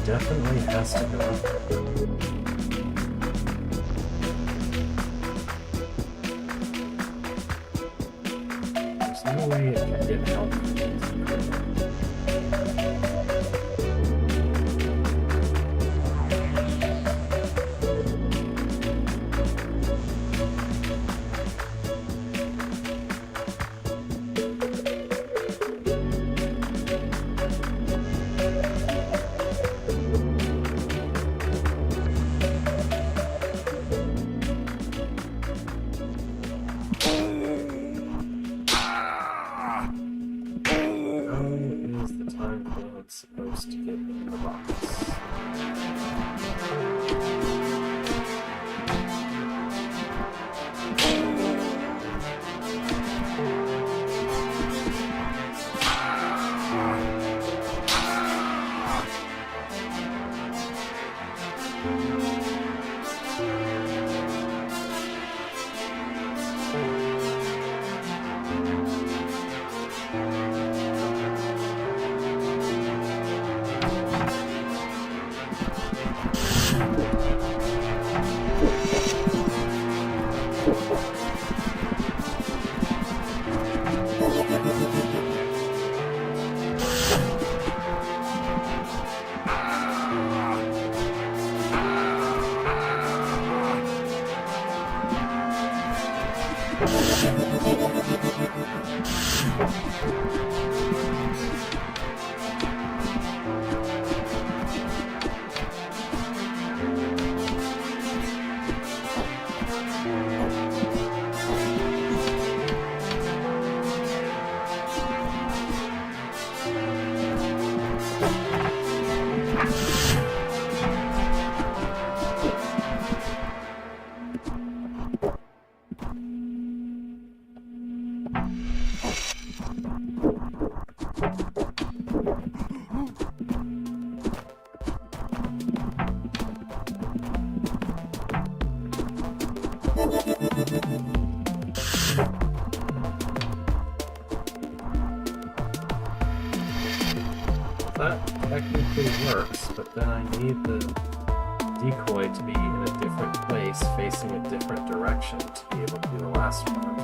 Definitely has to go up. There's no way it can get help. Supposed to get in the box. That technically works, but then I need the decoy to be in a different place, facing a different direction to be able to do the last part.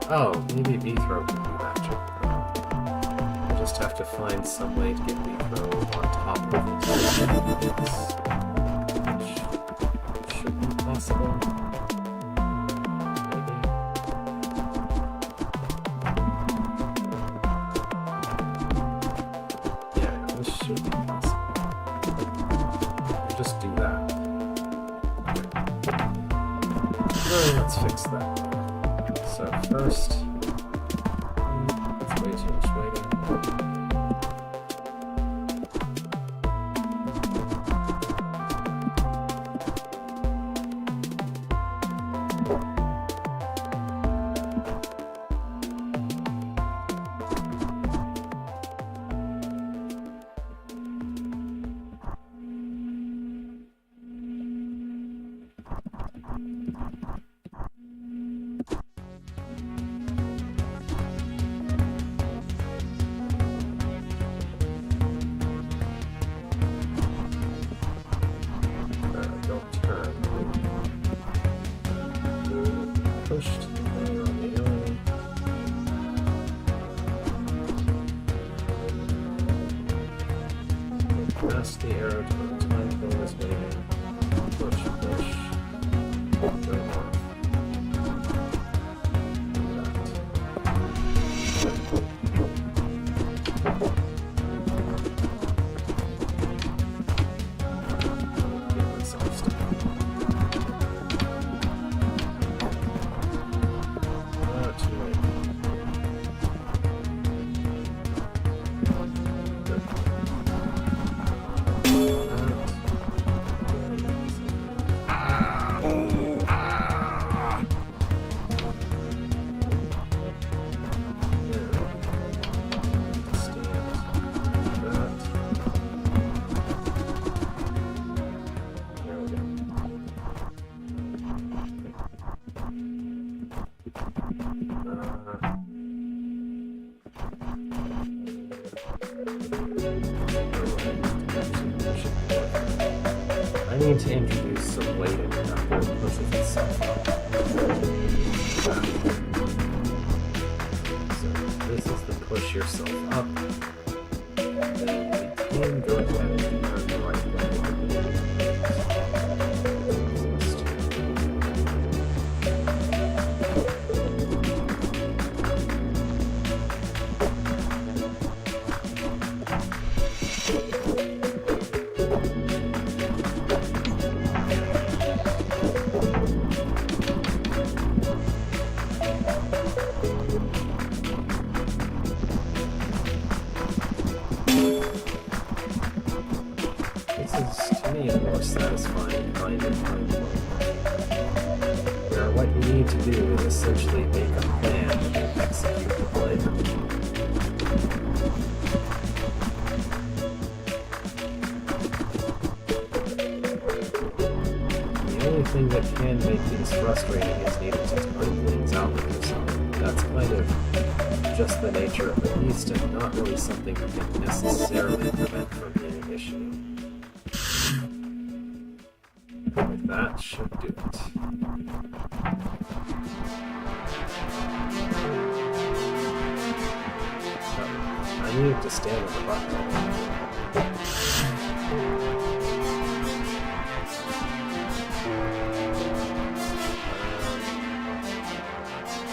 Oh, maybe Beethrow can do that job. I just have to find some way to get Beethrow on top of it. Which should be possible. Should be possible. We'll just do that. Let's fix that. So first, it's way too much waiting. Don't turn. Pushed. Pass the arrow to the time goes waiting. Push, push. Go north. I need to introduce some weight into that where it pushes itself up. So this is the push yourself up. Then we can go ahead and turn the right way. More satisfying kind of timeline. Now, what you need to do is essentially make a plan and execute the plan. The only thing that can make things frustrating is needing to time things out with yourself. That's kind of just the nature of the beast and not really something you can necessarily prevent from being an issue. That should do it. I needed to stand on the button.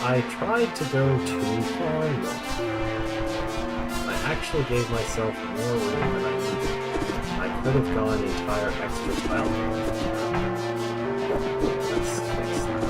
I tried to go too far north. I actually gave myself more room than I needed. I could have gone an entire extra tile north. Let's fix that.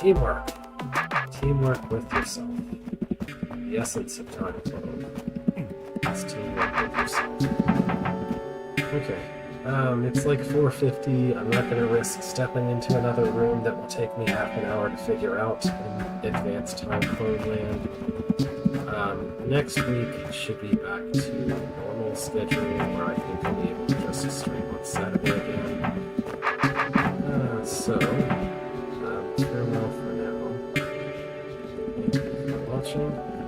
Teamwork. Teamwork with yourself. The essence of time code. It's teamwork with yourself. Okay. It's like 4:50. I'm not going to risk stepping into another room that will take me half an hour to figure out in advanced time code land. Next week it should be back to normal schedule where I think I'll be able to just stream on Saturday again. Farewell for now. Thank you for watching.